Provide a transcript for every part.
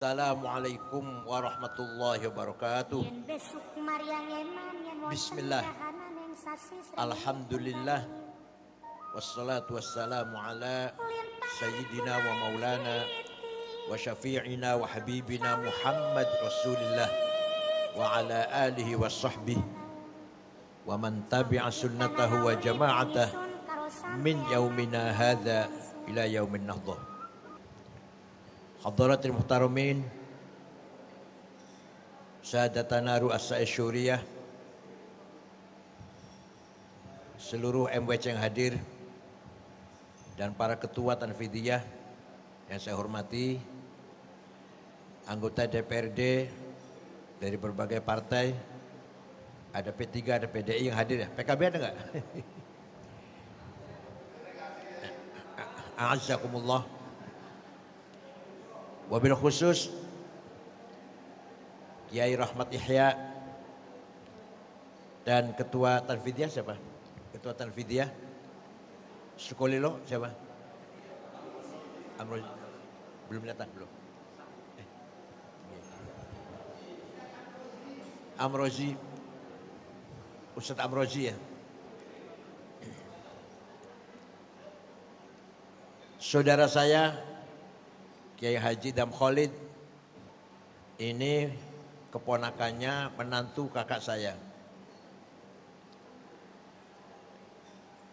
Assalamualaikum warahmatullahi wabarakatuh. Bismillah. Alhamdulillah. Wassalatu wassalamu ala sayyidina wa maulana wa syafi'ina wa habibina Muhammad Rasulillah wa ala alihi wa sahbihi wa man tabi'a sunnatahu wa jama'atah min yaumina hadha ila yaumin nahdah. Hadaratul muhtaramin, sahadatana ru'asa syuriyah, seluruh MWC yang hadir, dan para ketua Tanfidiyah yang saya hormati, anggota DPRD dari berbagai partai, ada P3, ada PDI yang hadir ya. PKB ada enggak? A'azzakumullah. Wabil khusus Kiai Rahmat Yahya dan Ketua Tanfidiyah siapa? Ketua Tanfidiyah Sukolilo siapa? Amrozi belum datang belum? Amrozi, Ustadz Amrozi ya. Saudara saya Kiai Haji Dam Khalid ini keponakannya menantu kakak saya.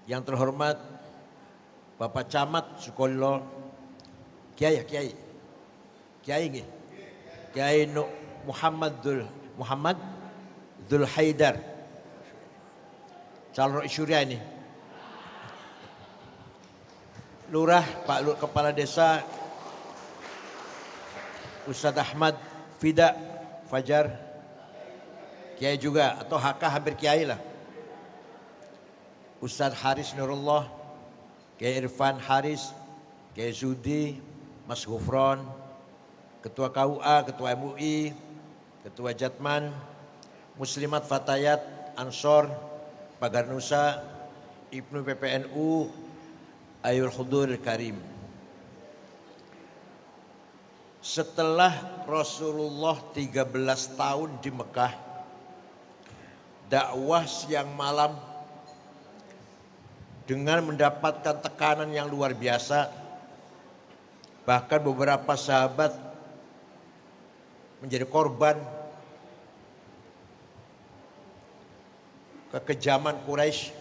Yang terhormat Bapak Camat Sukolilo, Kiai nggih. Kiai Muhammad Dzul Haidar. Calon Syuriah ini. Lurah, Pak Kepala Desa Ustadz Ahmad Fida Fajar, Kiai juga atau HK hampir Kiai lah. Ustadz Haris Nurullah, Kiai Irfan Haris, Kiai Zudi, Mas Gufron, Ketua KUA, Ketua MUI, Ketua Jatman, Muslimat Fatayat, Ansor, Pagar Nusa, Ibnu PPNU, Ayul Huduril Karim. Setelah Rasulullah 13 tahun di Mekah, dakwah siang malam dengan mendapatkan tekanan yang luar biasa, bahkan beberapa sahabat menjadi korban kekejaman Quraisy.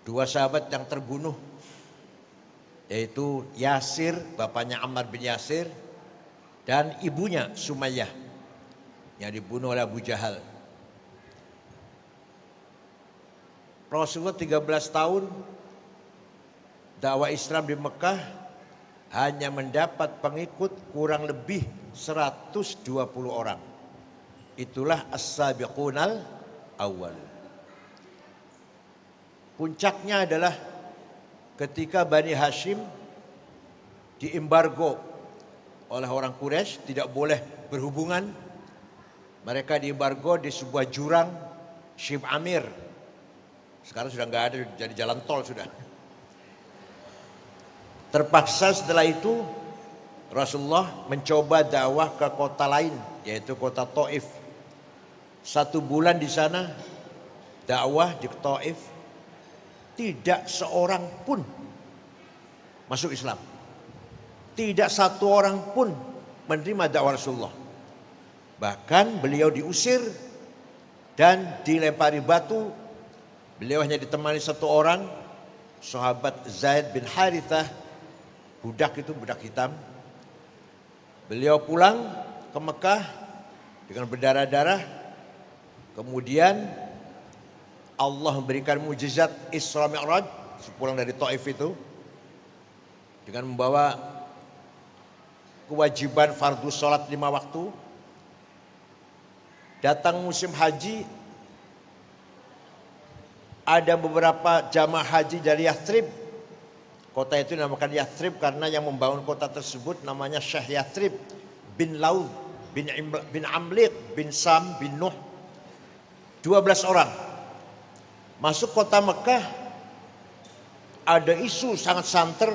2 sahabat yang terbunuh, yaitu Yasir, bapaknya Ammar bin Yasir, dan ibunya Sumayyah yang dibunuh oleh Abu Jahal. Rasulullah 13 tahun dakwah Islam di Mekah hanya mendapat pengikut kurang lebih 120 orang. Itulah as-sabiqunal awwal. Puncaknya adalah ketika Bani Hashim diembargo oleh orang Quraisy, tidak boleh berhubungan. Mereka diembargo di sebuah jurang Syib Amir. Sekarang sudah nggak ada, jadi jalan tol sudah. Terpaksa setelah itu Rasulullah mencoba dakwah ke kota lain, yaitu kota Taif. 1 bulan di sana dakwah di Taif, tidak seorang pun masuk Islam. Tidak satu orang pun menerima dakwah Rasulullah. Bahkan beliau diusir dan dilempari batu. Beliau hanya ditemani 1 orang, sahabat Zaid bin Harithah, budak hitam. Beliau pulang ke Mekah dengan berdarah-darah. Kemudian Allah memberikan mukjizat Isra Mi'raj sepulang dari Taif itu dengan membawa kewajiban fardu sholat 5 waktu. Datang musim haji, ada beberapa jamaah haji dari Yathrib. Kota itu dinamakan Yathrib karena yang membangun kota tersebut namanya Syekh Yathrib bin Laud bin Amliq bin Sam bin Nuh. 12 orang masuk kota Mekah. Ada isu sangat santer,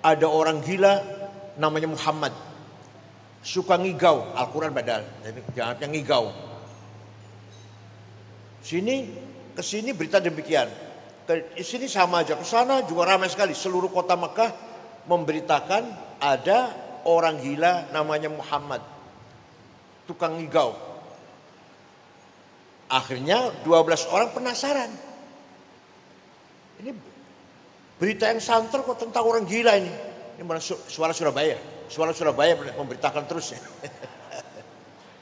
ada orang gila namanya Muhammad. suka ngigau. Al-Quran badal, jangan ngigau. Kesini berita demikian. Ke sini sama aja, ke sana juga ramai sekali. Seluruh kota Mekah memberitakan ada orang gila namanya Muhammad, tukang ngigau. Akhirnya 12 orang penasaran. Ini berita yang santer kok tentang orang gila ini. Ini mana suara Surabaya. Suara Surabaya memberitakan terus ya.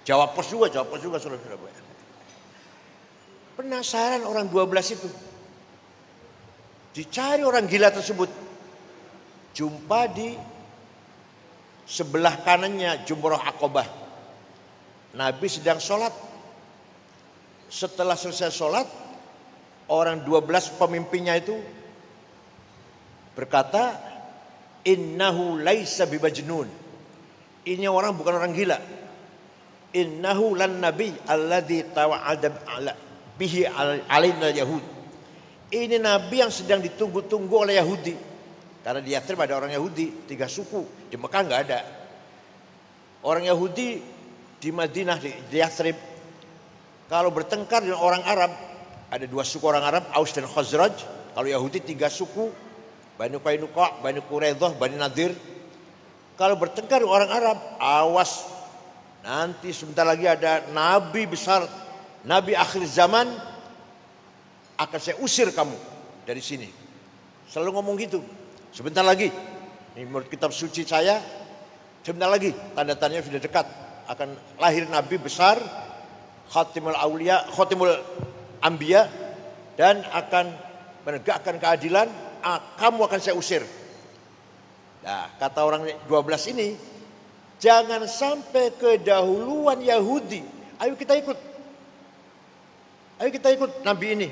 Jawa Pos juga suara Surabaya. Penasaran orang 12 itu. Dicari orang gila tersebut. Jumpa di sebelah kanannya Jumrah Aqabah. Nabi sedang sholat. Setelah selesai sholat, orang 12 pemimpinnya itu berkata, innahu laisa bimajnun. Ini orang bukan orang gila. Innahu lan nabi alladzi tawa'ada bihi alaina yahud. Ini nabi yang sedang ditunggu-tunggu oleh Yahudi. Karena di Yathrib ada orang Yahudi, 3 suku. Di Mekah enggak ada. Orang Yahudi di Madinah, di Yathrib, kalau bertengkar dengan orang Arab, ada 2 suku orang Arab, Aus dan Khazraj. Kalau Yahudi 3 suku, Bani Qainuqa, Bani Quraidah, Bani Nadir. Kalau bertengkar dengan orang Arab, awas. Nanti sebentar lagi ada nabi besar, nabi akhir zaman, akan saya usir kamu dari sini. Selalu ngomong gitu. Sebentar lagi, ini menurut kitab suci saya, sebentar lagi tanda-tandanya sudah dekat. Akan lahir nabi besar, khatimul aulia, khatimul anbiya, dan akan menegakkan keadilan. Kamu akan saya usir. Nah, kata orang 12 ini, jangan sampai kedahuluan Yahudi. Ayo kita ikut nabi ini.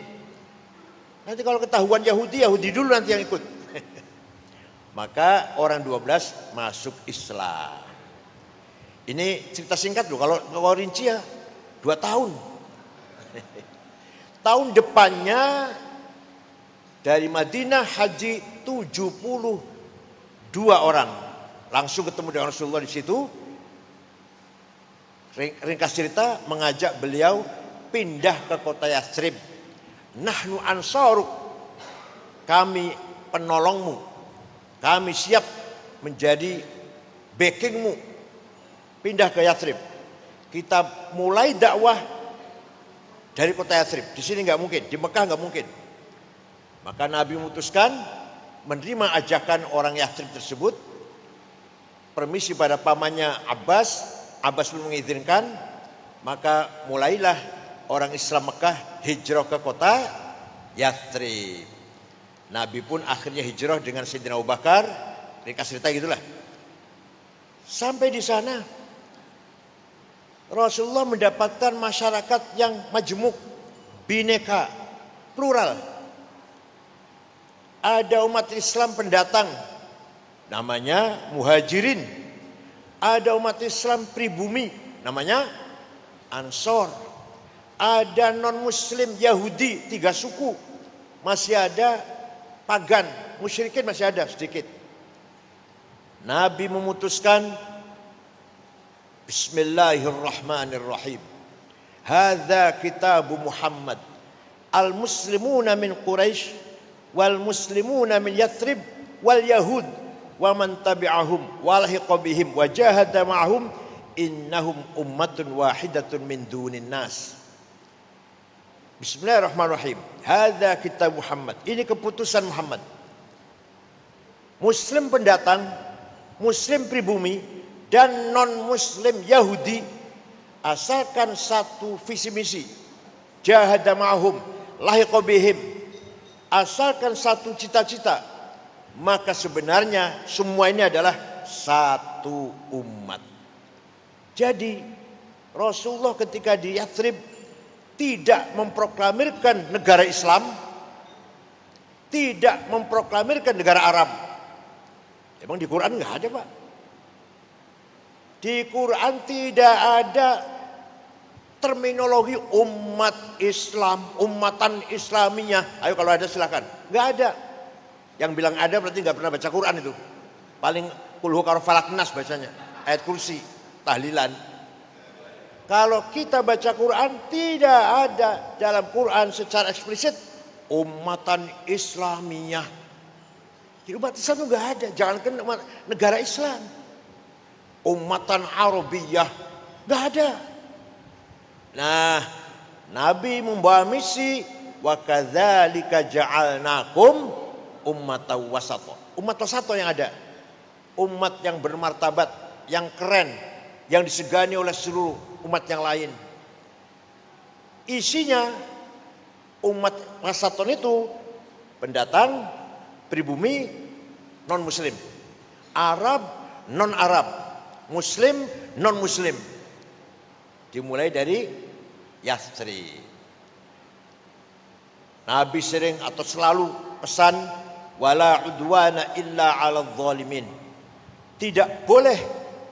Nanti kalau ketahuan Yahudi dulu nanti yang ikut. Maka orang 12 masuk Islam. Ini cerita singkat loh. Kalau rinci ya 2 tahun. Tahun depannya dari Madinah haji 72 orang. Langsung ketemu dengan Rasulullah di situ. Ringkas cerita, mengajak beliau pindah ke kota Yathrib. Nahnu ansaruk, kami penolongmu, kami siap menjadi backingmu, pindah ke Yathrib. Kita mulai dakwah dari kota Yathrib. Di sini nggak mungkin, di Mekah nggak mungkin. Maka Nabi memutuskan menerima ajakan orang Yathrib tersebut. Permisi pada pamannya Abbas belum mengizinkan. Maka mulailah orang Islam Mekah hijrah ke kota Yathrib. Nabi pun akhirnya hijrah dengan Sayyidina Abu Bakar. Ringkas cerita gitulah. Sampai di sana Rasulullah mendapatkan masyarakat yang majmuk, bineka, plural. Ada umat Islam pendatang, namanya muhajirin. Ada umat Islam pribumi, namanya Ansor. Ada non-muslim Yahudi 3 suku. Masih ada pagan, musyrikin masih ada sedikit. Nabi memutuskan, Bismillahirrahmanirrahim. Hadza kitabu Muhammad. Al-muslimuna min Quraisy wal muslimuna min Yathrib wal Yahud wa man tabi'ahum wa lahiqa bihim wa jahada ma'hum innahum ummatun wahidatun min dunin nas. Bismillahirrahmanirrahim. Hadza kitab Muhammad. Ini keputusan Muhammad. Muslim pendatang, muslim pribumi, dan non-muslim Yahudi, asalkan satu visi misi, jahada ma'hum, lahiqa bihim, asalkan satu cita-cita, maka sebenarnya semua ini adalah satu umat. Jadi Rasulullah ketika di Yathrib tidak memproklamirkan negara Islam, tidak memproklamirkan negara Arab. Emang di Quran nggak ada, Pak. Di Quran tidak ada terminologi umat Islam, umatan Islamiyah. Ayo kalau ada silakan. Nggak ada. Yang bilang ada berarti nggak pernah baca Quran itu. Paling kulhu karo falak nas bacanya, ayat kursi. tahlilan. Kalau kita baca Quran, tidak ada dalam Quran secara eksplisit ummatan Islamiyah. Jadi umat Islam itu nggak ada. Jangankan negara Islam, ummatan Arabiyah nggak ada. Nah, Nabi membawa misi wa kadzalika ja'alnakum ummatan wasata. Umat wasata yang ada, umat yang bermartabat, yang keren, yang disegani oleh seluruh umat yang lain. Isinya umat wasaton itu pendatang, pribumi, non muslim, Arab, non Arab, muslim, non muslim. Dimulai dari Yasrib. Nabi sering atau selalu pesan wala udwana illa 'alal zalimin. Tidak boleh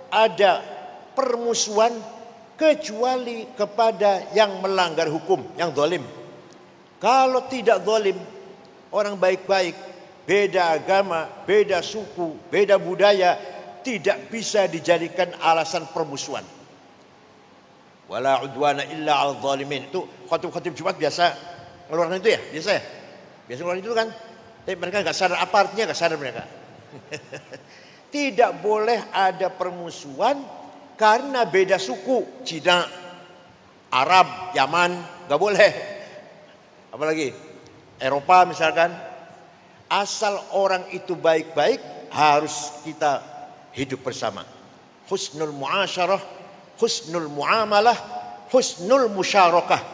ada permusuhan kecuali kepada yang melanggar hukum, yang zalim. Kalau tidak zalim, orang baik-baik, beda agama, beda suku, beda budaya, tidak bisa dijadikan alasan permusuhan. Wala udwana illa 'alal zalimin. Itu khatib-khatib Jumat biasa ngeluarin itu ya, biasa ya. Biasa ngeluarin itu kan. Tapi mereka enggak sadar apa artinya, enggak sadar mereka. Tidak boleh ada permusuhan karena beda suku, Cina, Arab, Yaman, enggak boleh. Apalagi Eropa misalkan. Asal orang itu baik-baik, harus kita hidup bersama. Husnul muasyarah, husnul muamalah, husnul musyarakah.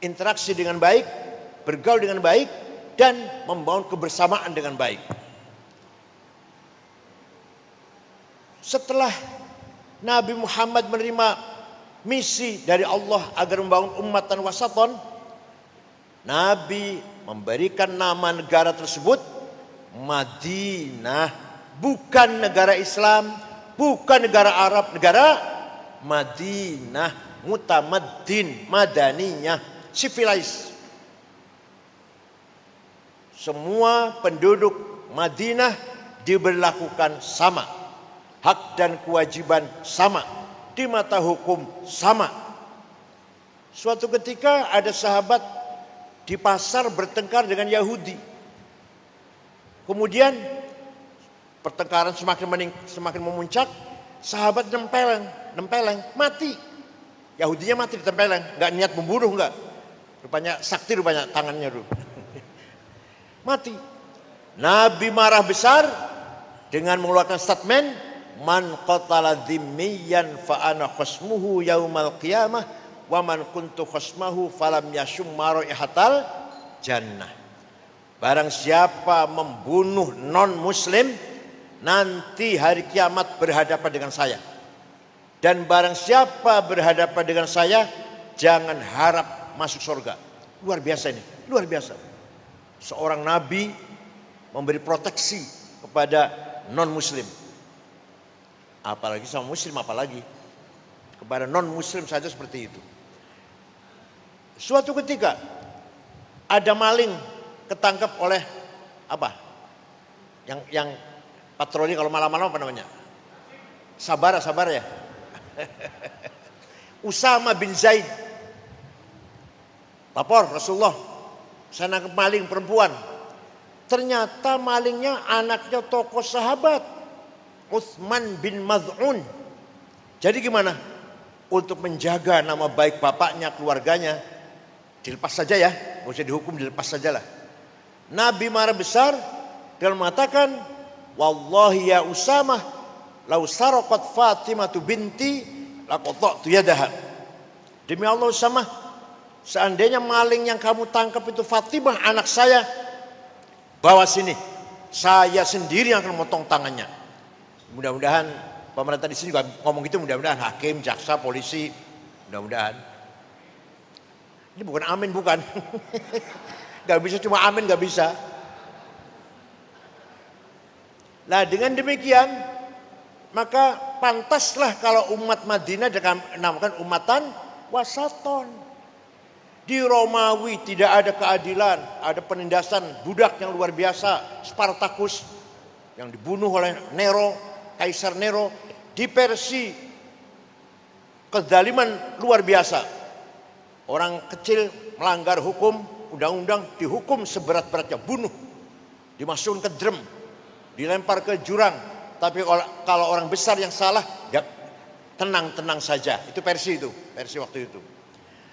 Interaksi dengan baik, bergaul dengan baik, dan membangun kebersamaan dengan baik. Setelah Nabi Muhammad menerima misi dari Allah agar membangun ummatan wasaton, Nabi memberikan nama negara tersebut Madinah. Bukan negara Islam, bukan negara Arab, negara Madinah, mutamaddin, madaniyah, civilized. Semua penduduk Madinah diberlakukan sama, hak dan kewajiban sama, di mata hukum sama. Suatu ketika ada sahabat di pasar bertengkar dengan Yahudi. Kemudian pertengkaran semakin memuncak, sahabat nempeleng, mati. Yahudinya mati ditempeleng, enggak niat membunuh, enggak. Rupanya sakti tangannya dulu. Mati. Nabi marah besar dengan mengeluarkan statement, man qatala dhimmiyan fa ana khasmuhu yaumal qiyamah wa man kuntu khasmahu falam yashum maraihatal jannah. Barang siapa membunuh non muslim, nanti hari kiamat berhadapan dengan saya. Dan barang siapa berhadapan dengan saya, jangan harap masuk surga. Luar biasa ini, luar biasa. Seorang nabi memberi proteksi kepada non muslim. Apalagi sama muslim, apalagi kepada non muslim saja seperti itu. Suatu ketika ada maling ketangkap oleh apa? Yang patroli kalau malam-malam apa namanya? Sabar ya. Usama bin Zaid lapor Rasulullah, saya nangkep maling perempuan. Ternyata malingnya anaknya tokoh sahabat Utsman bin Maz'un. Jadi gimana? Untuk menjaga nama baik bapaknya, keluarganya, dilepas saja ya, nggak usah dihukum, dilepas sajalah. Nabi marah besar dan mengatakan, wallahi ya Usamah, lau saraqat Fatimah binti laqata'tu yadaha. Demi Allah Usamah, seandainya maling yang kamu tangkap itu Fatimah anak saya, bawa sini, saya sendiri yang akan memotong tangannya. Mudah-mudahan pemerintah di sini juga ngomong gitu, mudah-mudahan hakim, jaksa, polisi, mudah-mudahan. Ini bukan amin, bukan. Gak bisa cuma amin, gak bisa. Nah dengan demikian, maka pantaslah kalau umat Madinah dinamakan umatan wasaton. Di Romawi tidak ada keadilan, ada penindasan budak yang luar biasa, Spartacus yang dibunuh oleh Nero, Kaisar Nero. Di Persia kezaliman luar biasa. Orang kecil melanggar hukum, undang-undang, dihukum seberat-beratnya, bunuh, dimasukkan ke drum, dilempar ke jurang. Tapi kalau orang besar yang salah, ya tenang-tenang saja. Itu versi waktu itu.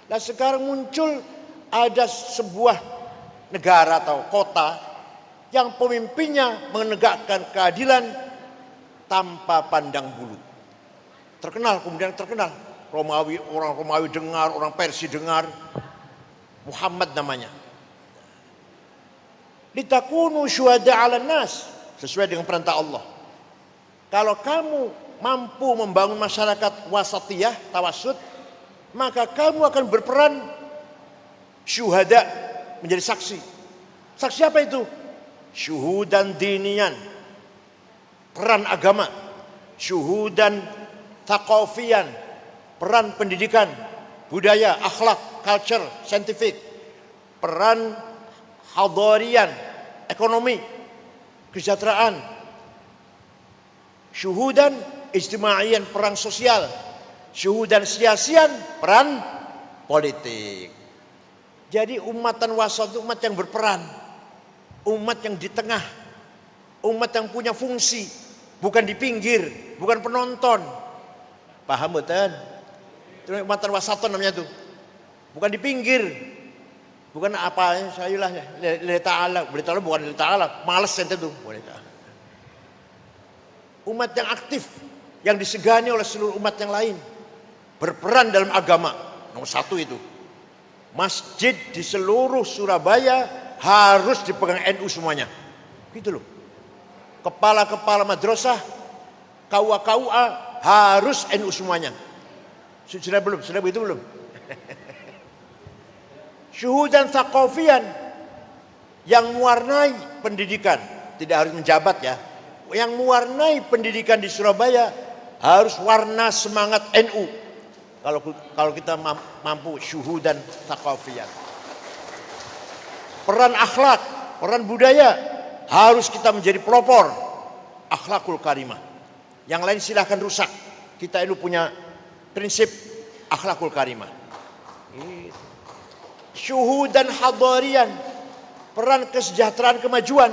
Nah sekarang muncul ada sebuah negara atau kota yang pemimpinnya menegakkan keadilan tanpa pandang bulu. Terkenal, kemudian terkenal. Orang Romawi dengar, orang Persia dengar. Muhammad namanya. Litakunu syuhada 'alan nas, sesuai dengan perintah Allah. Kalau kamu mampu membangun masyarakat wasatiyah, tawasud, maka kamu akan berperan syuhada, menjadi saksi. Saksi apa itu? Syuhudan dinian, peran agama. Syuhudan thaqafiyan, peran pendidikan, budaya, akhlak, culture, scientific. Peran hadarian, ekonomi, kesejahteraan. Syuhudan ijtimaiyan, peran sosial. Syuhudan siasian, peran politik. Jadi umatan wasat itu umat yang berperan, umat yang di tengah, umat yang punya fungsi, bukan di pinggir, bukan penonton. Paham betul? Itu umatan wasaton namanya tuh. Bukan di pinggir, bukan apa sayulah lillahi ta'ala, bukan lillahi ta'ala, males ente tuh. Umat yang aktif, yang disegani oleh seluruh umat yang lain, berperan dalam agama. Nomor satu itu. Masjid di seluruh Surabaya harus dipegang NU semuanya. Gitu loh. Kepala-kepala madrasah, KUA harus NU semuanya. Sudah belum? Sudah begitu belum? Syuhudan thaqafiyan, yang mewarnai pendidikan. Tidak harus menjabat ya. Yang mewarnai pendidikan di Surabaya harus warna semangat NU. Kalau kita mampu syuhudan thaqafiyan. Peran akhlak, peran budaya harus kita menjadi pelopor akhlakul karimah. Yang lain silahkan rusak. Kita NU punya prinsip akhlakul karimah. Syuhudan hadarian, peran kesejahteraan kemajuan.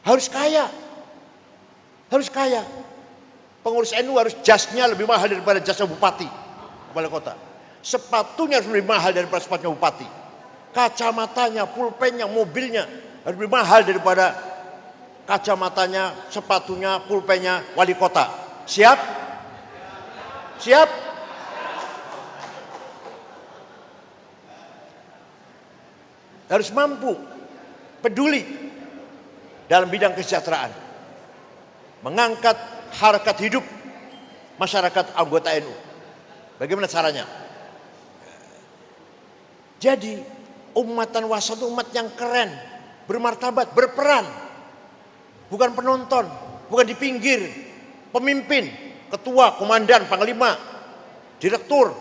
Harus kaya. Harus kaya. Pengurus NU harus jasnya lebih mahal daripada jasnya bupati, kepala kota. Sepatunya harus lebih mahal daripada sepatunya bupati. Kacamatanya, pulpennya, mobilnya harus lebih mahal daripada kacamatanya, sepatunya, pulpennya wali kota. Siap? Siap? Harus mampu, peduli dalam bidang kesejahteraan, mengangkat harkat hidup masyarakat anggota NU. Bagaimana caranya? Jadi umatan wasat itu umat yang keren, bermartabat, berperan, bukan penonton, bukan di pinggir, pemimpin, ketua, komandan, panglima, direktur,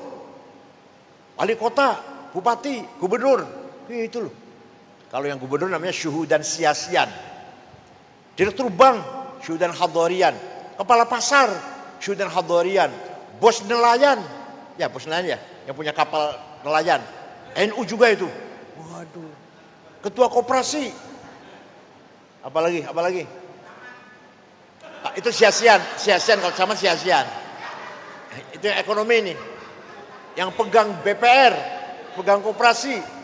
wali kota, bupati, gubernur, gitu loh. Kalau yang gubernur namanya syuhudan siasian. Direktur bank, syuhudan hadarian. Kepala pasar, syuhudan hadarian. Bos nelayan, ya bos nelayan ya, yang punya kapal nelayan. NU juga itu. Waduh. Ketua koperasi. Apalagi? Itu siasian kalau sama siasian. Itu yang ekonomi ini. Yang pegang BPR, pegang koperasi.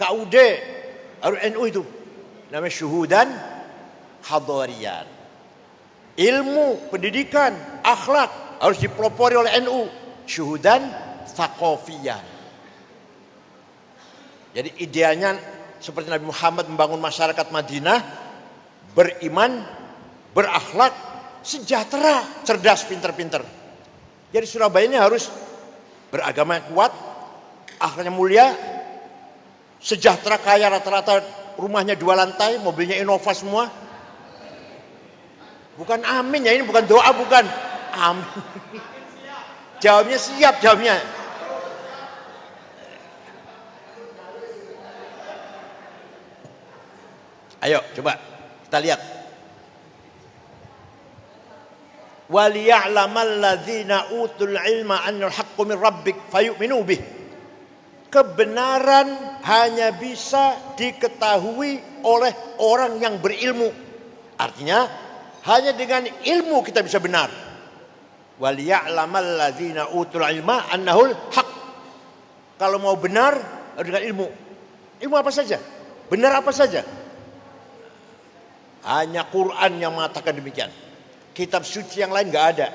KUD, harus NU itu. Namanya syuhudan hadarian. Ilmu, pendidikan, akhlak harus dipelopori oleh NU. Syuhudan thaqafiyan. Jadi idealnya seperti Nabi Muhammad membangun masyarakat Madinah, beriman, berakhlak, sejahtera, cerdas, pinter-pinter. Jadi Surabaya ini harus beragama yang kuat, akhlaknya mulia, sejahtera, kaya, rata-rata rumahnya 2 lantai, mobilnya Innova semua. Bukan amin ya, ini bukan doa, bukan amin. Jawabnya siap, jawabnya. Ayo coba kita lihat. Waliya'lamal ladzina utul ilma annal haqqu min rabbik fayu'minu bih. Kebenaran hanya bisa diketahui oleh orang yang berilmu. Artinya hanya dengan ilmu kita bisa benar. Waliya'lamal ladzina utul ilma annahul haq. Kalau mau benar dengan ilmu. Ilmu apa saja? Benar apa saja? Hanya Quran yang mengatakan demikian. Kitab suci yang lain nggak ada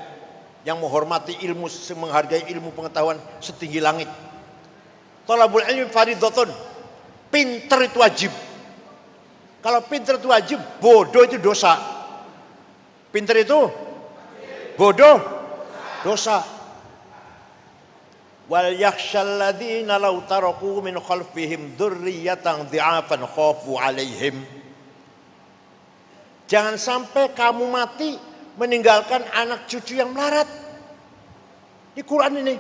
yang menghormati ilmu, menghargai ilmu pengetahuan setinggi langit. Thalabul ilmi fardhatun. Pinter itu wajib. Kalau pinter itu wajib, bodoh itu dosa. Pinter itu bodoh dosa. Wal yakhshal ladzina law taraku min khalfihim dzurriyyatan dhi'afan khafu 'alaihim. Jangan sampai kamu mati meninggalkan anak cucu yang melarat. Di Quran ini.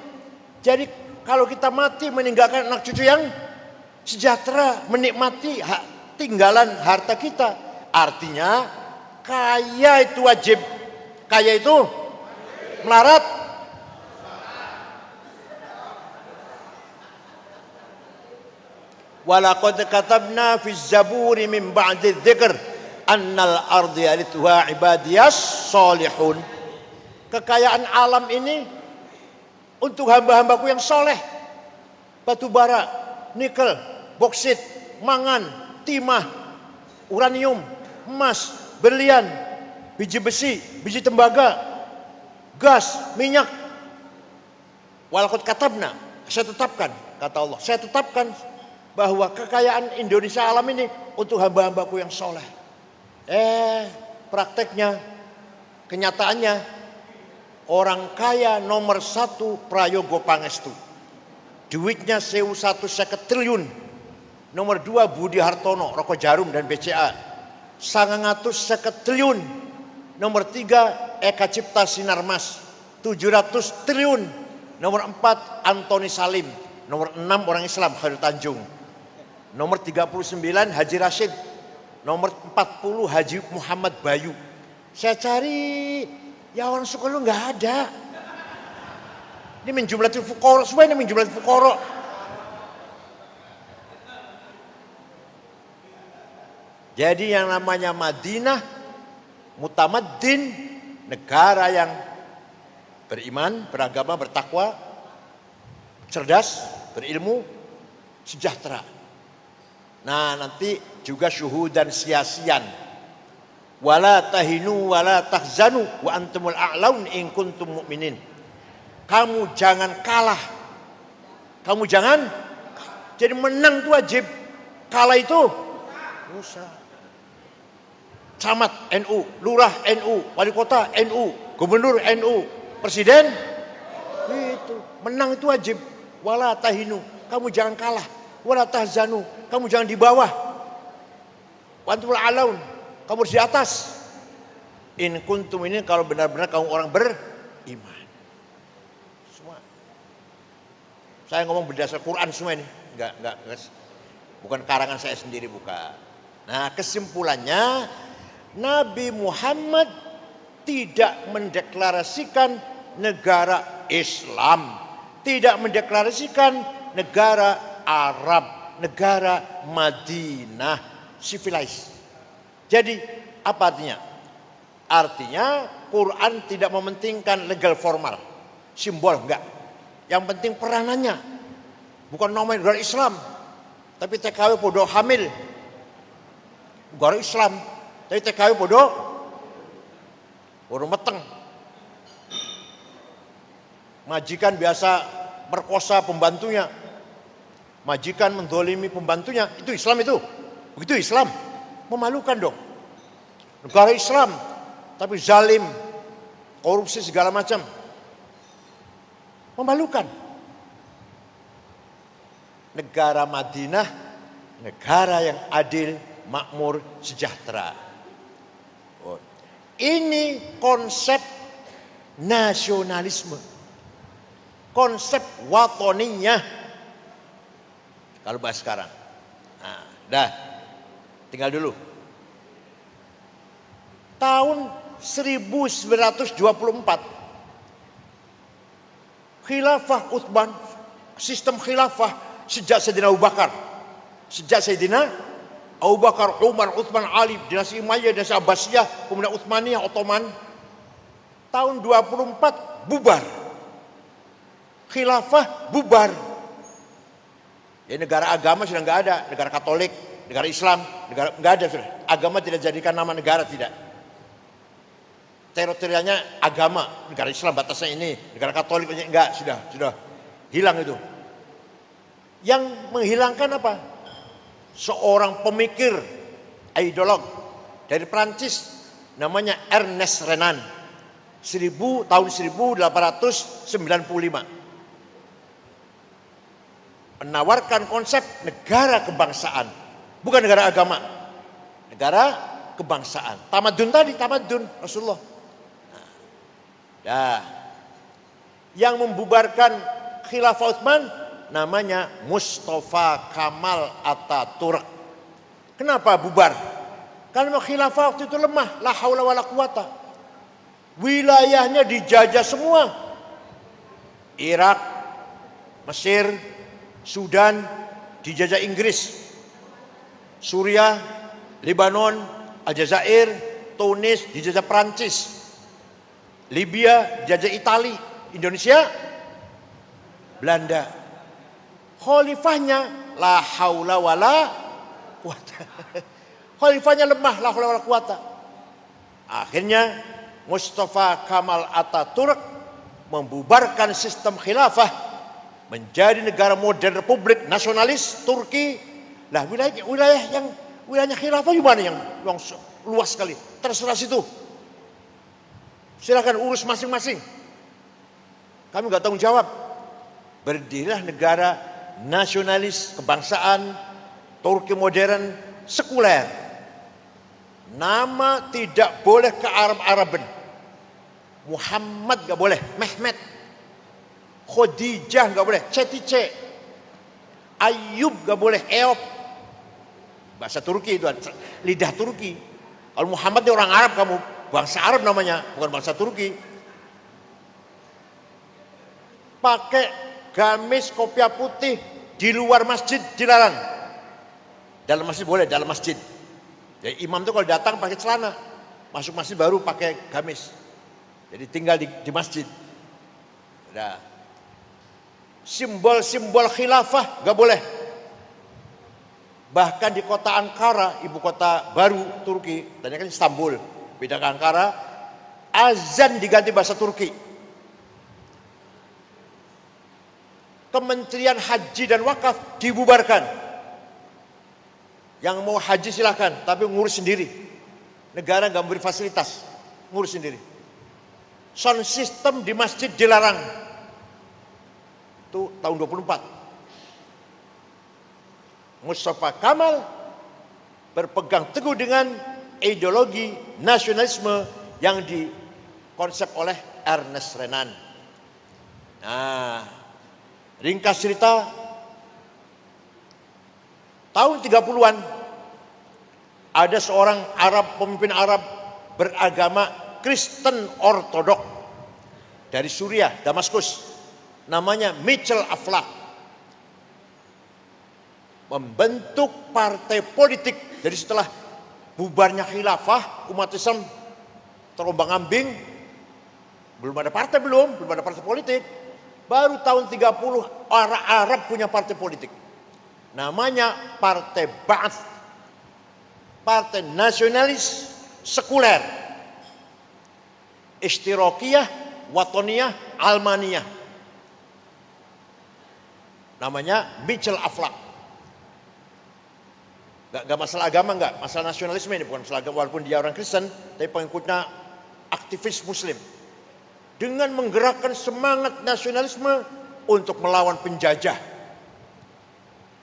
Jadi kalau kita mati meninggalkan anak cucu yang sejahtera, menikmati tinggalan harta kita. Artinya kaya itu wajib. Kaya itu melarat. Walaqad katabna fi zaburi min ba'di dzikr annal ardi yarithuha ibadiyas solihun. Kekayaan alam ini untuk hamba-hambaku yang soleh. Batu bara, nikel, boksit, mangan, timah, uranium, emas, berlian, biji besi, biji tembaga, gas, minyak. Walaqad katabna, saya tetapkan, kata Allah, saya tetapkan bahwa kekayaan Indonesia alam ini untuk hamba-hambaku yang soleh. Prakteknya, kenyataannya, orang kaya nomor 1 Prayogo Pangestu. Duitnya 1.150 triliun. Nomor 2 Budi Hartono, Rokok Jarum dan BCA. 950 triliun. Nomor 3 Eka Cipta Sinarmas, 700 triliun. Nomor 4 Antoni Salim. Nomor 6 orang Islam Khairul Tanjung. Nomor 39 Haji Rashid. Nomor 40 Haji Muhammad Bayu. Saya cari, ya orang Sukarno nggak ada. Ini min jumlatil fuqara, semua ini min jumlatil fuqara. Jadi yang namanya Madinah, mutamaddin, negara yang beriman, beragama, bertakwa, cerdas, berilmu, sejahtera. Nah nanti juga syuhudan sia-sian. Wala tahinu wala tahzanu wa antumul a'laun in kuntum mu'minin. Kamu jangan kalah. Kamu jangan. Jadi menang itu wajib. Kalah itu dosa. Camat NU, lurah NU, wali kota NU, gubernur NU, presiden itu menang itu wajib. Wala tahinu, kamu jangan kalah. Wala tahzanu, kamu jangan di bawah. Wa antumul a'laun, kamu harus di atas. In kuntum ini kalau benar-benar kamu orang beriman. Semua. Saya ngomong berdasar Quran semua ini. Enggak. Bukan karangan saya sendiri, bukan. Nah, kesimpulannya Nabi Muhammad tidak mendeklarasikan negara Islam, tidak mendeklarasikan negara Arab, negara Madinah, civilized. Jadi apa artinya? Artinya Quran tidak mementingkan legal formal, simbol enggak. Yang penting peranannya. Bukan namanya negara Islam, tapi TKW podo hamil. Negara Islam, tapi TKW podo meteng. Majikan biasa merkosa pembantunya. Majikan mendolimi pembantunya. Itu Islam itu. Begitu Islam. Memalukan dong. Negara Islam, tapi zalim, korupsi segala macam. Memalukan. Negara Madinah, negara yang adil, makmur, sejahtera. Ini konsep nasionalisme. Konsep watoniyah. Kalau bahas sekarang. Nah, dah. Tinggal dulu. Tahun 1924 khilafah Utsman, sistem khilafah sejak Sayyidina Abu Bakar, Umar, Utsman, Ali, dinasti Umayyah, dinasti Abbasiyah, kemudian Utsmaniyah, Ottoman. Tahun 24 bubar. Khilafah bubar. Ya, negara agama sudah nggak ada, negara Katolik, negara Islam, negara nggak ada sudah. Agama tidak dijadikan nama negara, tidak. Teritorialnya agama, negara Islam batasnya ini, negara Katolik enggak, sudah hilang itu. Yang menghilangkan apa? Seorang pemikir, ideolog dari Prancis namanya Ernest Renan, tahun 1895 menawarkan konsep negara kebangsaan, bukan negara agama, negara kebangsaan. Tamadun Rasulullah. Nah, yang membubarkan khilafah Utsman namanya Mustafa Kamal Ataturk. Kenapa bubar? Karena khilafah waktu itu lemah, la haula wala quwata. Wilayahnya dijajah semua. Irak, Mesir, Sudan dijajah Inggris. Suriah, Lebanon, Aljazair, Tunis dijajah Prancis. Libya dijajah Itali, Indonesia Belanda. Khalifahnya la haula wala quwata. Khalifahnya lemah, la haula wala quwata. Akhirnya Mustafa Kamal Ataturk membubarkan sistem khilafah menjadi negara modern republik nasionalis Turki. Lah wilayahnya khilafah gimana yang luas sekali. Terserah situ. Silakan urus masing-masing. Kami nggak tanggung jawab. Berdirilah negara nasionalis kebangsaan Turki modern sekuler. Nama tidak boleh ke Arab-Araban. Muhammad nggak boleh, Mehmet. Khadijah nggak boleh, Cetice. Ayub nggak boleh, Eop. Bahasa Turki itu, lidah Turki. Kalau Muhammad ini orang Arab, kamu bangsa Arab namanya, bukan bangsa Turki. Pakai gamis kopiah putih di luar masjid dilarang. Dalam masjid boleh, dalam masjid. Jadi imam itu kalau datang pakai celana, masuk masjid baru pakai gamis. Jadi tinggal di masjid. Nah, simbol-simbol khilafah nggak boleh. Bahkan di kota Ankara, ibu kota baru Turki, tadinya kan Istanbul, beda ke Ankara, azan diganti bahasa Turki. Kementerian Haji dan Wakaf dibubarkan. Yang mau haji silakan, tapi ngurus sendiri. Negara nggak memberi fasilitas, ngurus sendiri. Sound system di masjid dilarang. Itu tahun 24. Mustafa Kamal berpegang teguh dengan ideologi nasionalisme yang dikonsep oleh Ernest Renan. Nah, ringkas cerita, tahun 30-an ada seorang pemimpin Arab beragama Kristen Ortodok dari Suriah, Damaskus, namanya Mitchell Aflaq, membentuk partai politik. Jadi setelah bubarnya khilafah, umat Islam terombang-ambing, belum ada partai politik. Baru tahun 30 orang Arab punya partai politik. Namanya Partai Ba'ath, Partai Nasionalis Sekuler, Ishtirakiyah, Watoniyah, Almaniyah. Namanya Mitchell Aflaq. Gak masalah agama, gak masalah nasionalisme ini, bukan masalah agama, walaupun dia orang Kristen, tapi pengikutnya aktivis Muslim. Dengan menggerakkan semangat nasionalisme untuk melawan penjajah.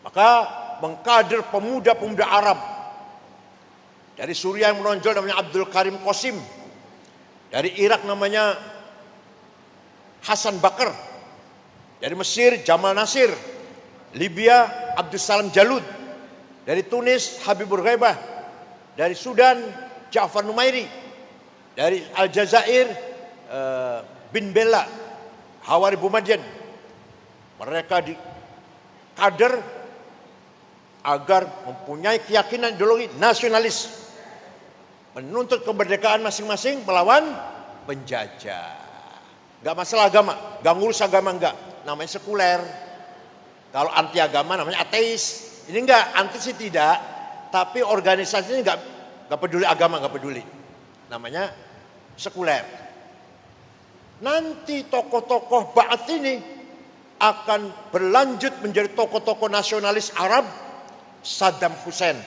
Maka mengkader pemuda-pemuda Arab. Dari Suriah yang menonjol namanya Abdul Karim Qasim. Dari Irak namanya Hasan Bakr. Dari Mesir Jamal Nasir. Libya Abdus Salam Jalud. Dari Tunis Habibur Ghaibah. Dari Sudan Ja'far Numairi. dari Aljazair, bin Bella, Hawari Boumediene. Mereka di kader agar mempunyai keyakinan ideologi nasionalis, menuntut kemerdekaan masing-masing melawan penjajah. Gak masalah agama, gak ngurus agama, enggak. Namanya sekuler. Kalau anti agama namanya ateis. Ini enggak, anti sih tidak, tapi organisasinya enggak peduli agama, enggak peduli. Namanya sekuler. Nanti tokoh-tokoh Ba'ath ini akan berlanjut menjadi tokoh-tokoh nasionalis Arab. Saddam Hussein,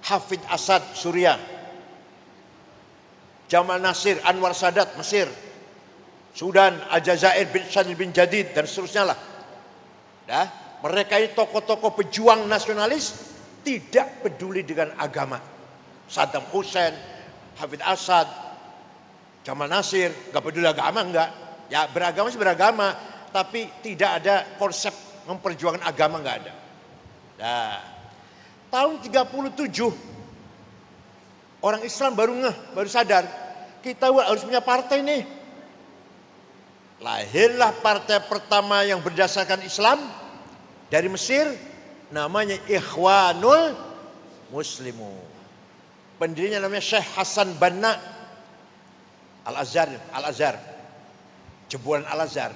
Hafid Asad Suriah, Jamal Nasir, Anwar Sadat Mesir, Sudan, Aljazair bin Syadil bin Jadid, dan seterusnya lah. Nah, mereka ini tokoh-tokoh pejuang nasionalis tidak peduli dengan agama. Saddam Hussein, Hafid Asad, Jamal Nasir, nggak peduli agama, enggak. Ya beragama sih beragama, tapi tidak ada konsep memperjuangkan agama, nggak ada. Nah, tahun 37 orang Islam baru sadar, kita harus punya partai nih. Lahirlah partai pertama yang berdasarkan Islam dari Mesir, namanya Ikhwanul Muslimun. Pendirinya namanya Syekh Hasan Banna Al-Azhar, jebolan Al-Azhar.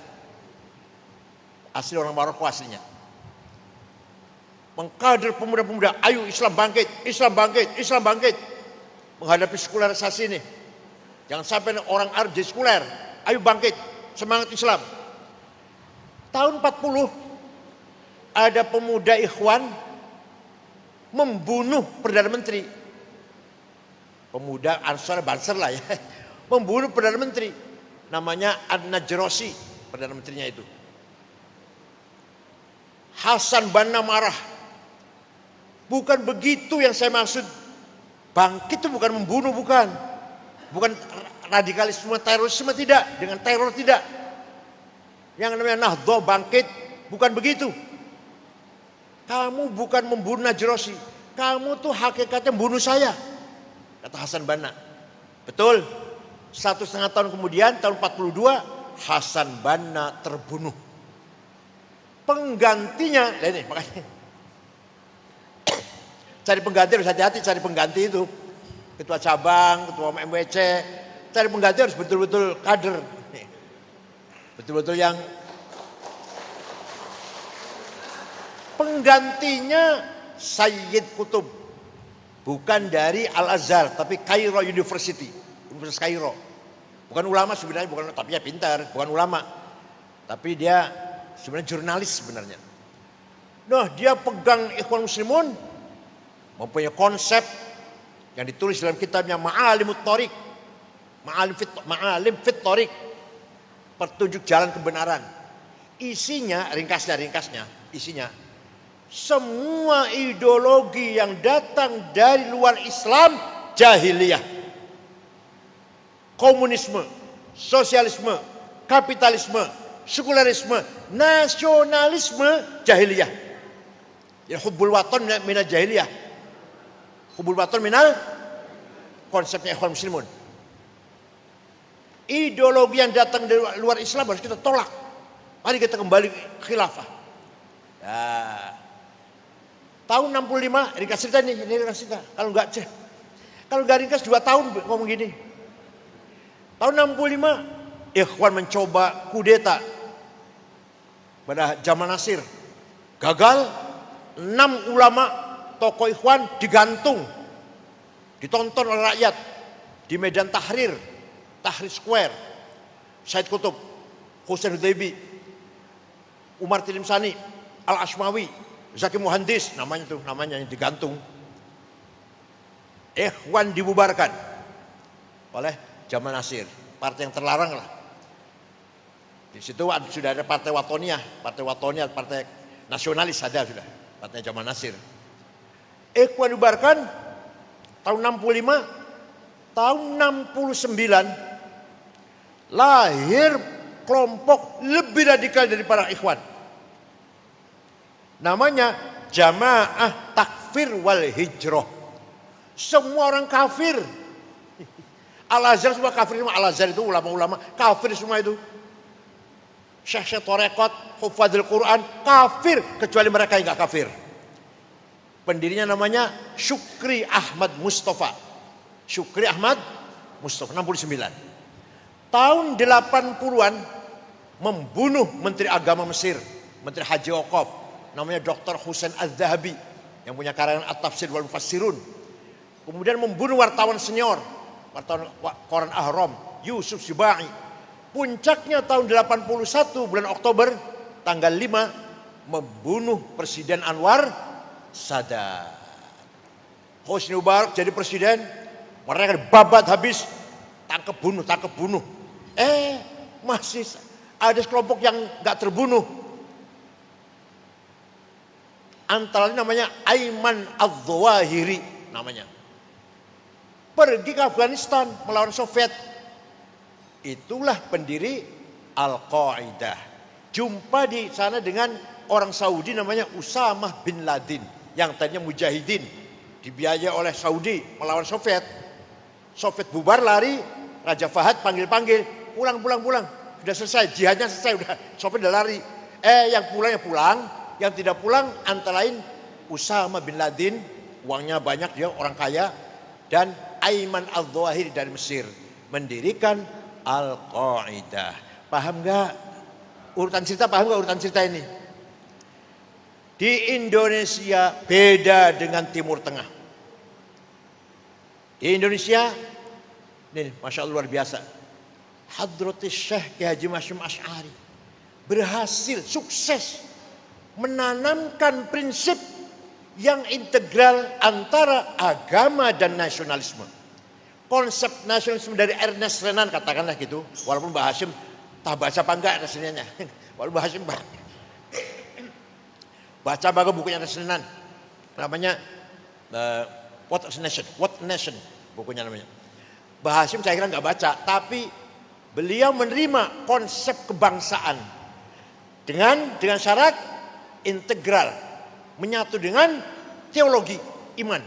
Asli orang Maroko aslinya. Mengkader pemuda-pemuda, ayo Islam bangkit, Islam bangkit, Islam bangkit. Menghadapi sekularisasi ini. Jangan sampai orang Arab jadi sekuler. Ayo bangkit, semangat Islam. Tahun 40 ada pemuda Ikhwan membunuh Perdana Menteri. Pemuda Ansar Banser lah ya. Membunuh Perdana Menteri. Namanya An-Najrossi, Perdana Menterinya itu. Hasan Banna marah. Bukan begitu yang saya maksud. Bangkit itu bukan membunuh, bukan. Bukan radikalisme, terorisme, tidak. Dengan teror, tidak. Yang namanya Nahdlatul bangkit, bukan begitu. Kamu bukan membunuh Najrossi. Kamu tuh hakikatnya membunuh saya. Kata Hasan Banna. Betul. 1,5 tahun kemudian, tahun 42, Hasan Banna terbunuh. Penggantinya, ini makanya. Cari pengganti harus hati-hati, cari pengganti itu. Ketua cabang, ketua MWC. Cari pengganti harus betul-betul kader. Betul-betul yang penggantinya Sayyid Qutb. Bukan dari Al-Azhar, tapi Cairo University. Universitas Kairo. Bukan ulama sebenarnya, bukan, tapi ya pintar, bukan ulama. Tapi dia sebenarnya jurnalis sebenarnya. Nah, dia pegang Ikhwan Muslimun, mempunyai konsep yang ditulis dalam kitabnya Ma'alimut Thoriq, Ma'alim fit Thoriq, petunjuk jalan kebenaran. Isinya, ringkasnya, isinya semua ideologi yang datang dari luar Islam jahiliyah. Komunisme, sosialisme, kapitalisme, sekularisme, nasionalisme jahiliyah. Ya hubbul watan minal jahiliyah. Hubbul watan minal konsepnya Ikhwan Muslimun. Ideologi yang datang dari luar Islam harus kita tolak. Mari kita kembali khilafah. Nah, tahun 65 ringkas cerita nih, ini ringkas cerita. Kalau nggak ringkas 2 tahun ngomong gini. Tahun 65 Ikhwan mencoba kudeta pada Jamal Nasir. Gagal, 6 ulama tokoh Ikhwan digantung, ditonton oleh rakyat di Medan Tahrir Square. Said Qutb, Hussein Hudaybi, Umar Tilimsani, Al-Ashmawi, Zaki Muhandis, namanya yang digantung. Ikhwan dibubarkan oleh Jamal Nasir, partai yang terlarang lah. Di situ sudah ada partai Watoniyah, partai nasionalis ada sudah, partai Jamal Nasir. Ikhwan dibubarkan tahun 65, tahun 69 lahir kelompok lebih radikal dari para Ikhwan. Namanya Jamaah Takfir wal Hijrah. Semua orang kafir. Al-Azhar semua kafir semua. Al-Azhar itu ulama-ulama kafir semua itu. Syekh-syekh Torekot, Hufadzul Quran, kafir. Kecuali mereka yang gak kafir. Pendirinya namanya Syukri Ahmad Mustafa. Syukri Ahmad Mustafa, 69. Tahun 80-an membunuh Menteri Agama Mesir, Menteri Haji Waqaf, namanya Dr. Husain Az-Zahabi, yang punya karangan At-Tafsir wal Mufassirun. Kemudian membunuh wartawan senior, wartawan Koran Ahram, Yusuf Sibai. Puncaknya tahun 81 bulan Oktober tanggal 5 membunuh Presiden Anwar Sadat. Hosni Mubarak jadi presiden, mereka babat habis, tangkap bunuh. Masih ada sekelompok yang gak terbunuh. Antara lain namanya Aiman Az-Zawahiri namanya. Pergi ke Afghanistan melawan Soviet. Itulah pendiri Al-Qaeda. Jumpa di sana dengan orang Saudi namanya Usamah bin Laden, yang tadinya mujahidin, dibiayai oleh Saudi melawan Soviet. Soviet bubar, lari, Raja Fahad panggil-panggil, pulang. Sudah selesai, jihadnya selesai, udah Soviet udah lari. Yang pulang, yang tidak pulang antara lain Usamah bin Laden, uangnya banyak, dia orang kaya, dan Aiman Az-Zawahiri dari Mesir, mendirikan Al-Qaeda. Paham gak? Urutan cerita ini? Di Indonesia beda dengan Timur Tengah. Di Indonesia, ini Masya Allah luar biasa. Hadratus Syekh Kiai Haji Hashim Asy'ari berhasil, sukses menanamkan prinsip yang integral antara agama dan nasionalisme. Konsep nasionalisme dari Ernest Renan, katakanlah gitu, walaupun Mbah Hashim tak baca apa enggak Ernest Renannya. Walaupun Mbah Hashim baca bagus bukunya Ernest Renan, namanya What Nation bukunya namanya. Mbah Hashim saya kira enggak baca, tapi beliau menerima konsep kebangsaan dengan syarat integral, menyatu dengan teologi iman.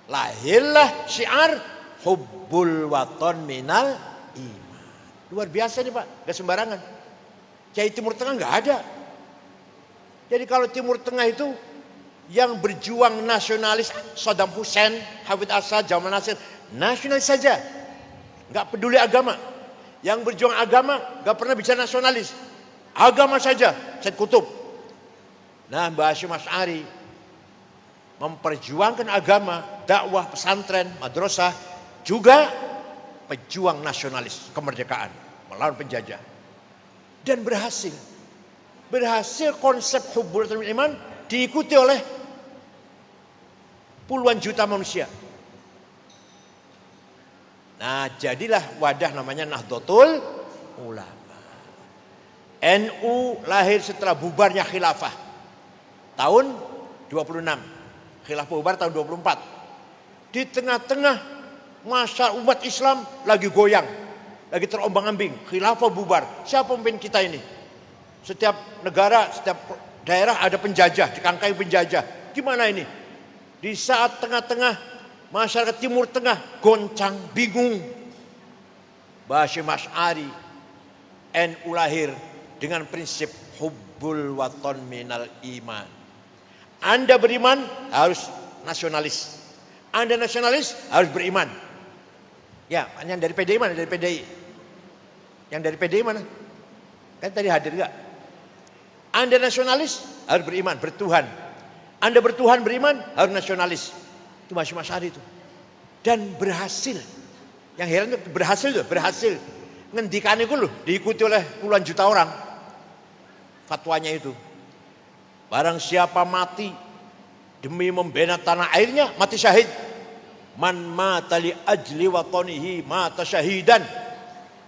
Lahirlah syiar hubbul waton minal iman. Luar biasa nih Pak, gak sembarangan. Kiai Timur Tengah gak ada. Jadi kalau Timur Tengah itu yang berjuang nasionalis, Saddam Hussein, Hafid Assad, Jamal Nasir, nasionalis saja, gak peduli agama. Yang berjuang agama gak pernah bicara nasionalis, agama saja, Said Kutub. Nah, Mbah Hashim Asy'ari memperjuangkan agama, dakwah, pesantren, madrasah, juga pejuang nasionalis kemerdekaan melawan penjajah, dan berhasil konsep hubbul waton minal iman diikuti oleh puluhan juta manusia. Nah, jadilah wadah namanya Nahdlatul Ulama. NU lahir setelah bubarnya khilafah tahun 26, khilafah bubar tahun 24. Di tengah-tengah masa umat Islam lagi goyang, lagi terombang-ambing, khilafah bubar. Siapa pemimpin kita ini? Setiap negara, setiap daerah ada penjajah, dikangkai penjajah. Gimana ini? Di saat tengah-tengah masyarakat Timur Tengah goncang, bingung, Mbah Hashim Asy'ari, NU lahir dengan prinsip hubbul waton minal iman. Anda beriman harus nasionalis. Anda nasionalis harus beriman. Ya, yang dari PDI mana? Dari PDI. Yang dari PDI mana? Kan tadi hadir enggak? Anda nasionalis harus beriman, bertuhan. Anda bertuhan, beriman, harus nasionalis. Itu Hashim Asy'ari itu. Dan berhasil. Yang heran itu berhasil. Ngendikan itu loh, diikuti oleh puluhan juta orang. Fatwanya itu. Barang siapa mati demi membela tanah airnya, mati syahid. Man mata li ajli watanihi mata syahidan.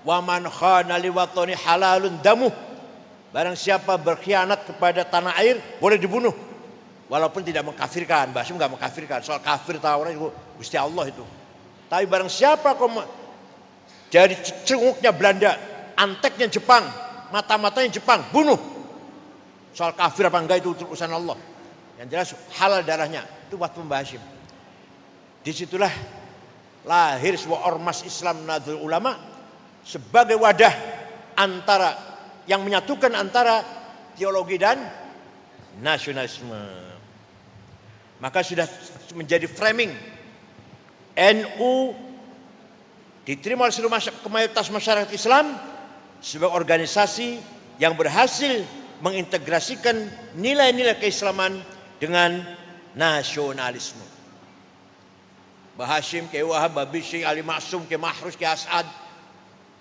Wa man khana li watani halalun damuh. Barang siapa berkhianat kepada tanah air boleh dibunuh. Walaupun tidak mengkafirkan, Mbah Hashim enggak mengkafirkan. Soal kafir tahu itu Gusti Allah itu. Tapi barang siapa dari cenguknya Belanda, anteknya Jepang, mata-matanya Jepang, bunuh. Soal kafir apa enggak itu urusan Allah. Yang jelas halal darahnya. Itu waktu Mbah Hashim. Disitulah lahir sebuah ormas Islam Nahdlatul Ulama sebagai wadah antara yang menyatukan antara teologi dan nasionalisme. Maka sudah menjadi framing NU diterima oleh seluruh mayoritas masyarakat Islam sebagai organisasi yang berhasil mengintegrasikan nilai-nilai keislaman dengan nasionalisme. Mbah Hashim, Kiai Wahab, Mbah Bisri, Ali Maksum, Kiai Mahrus, Kiai As'ad,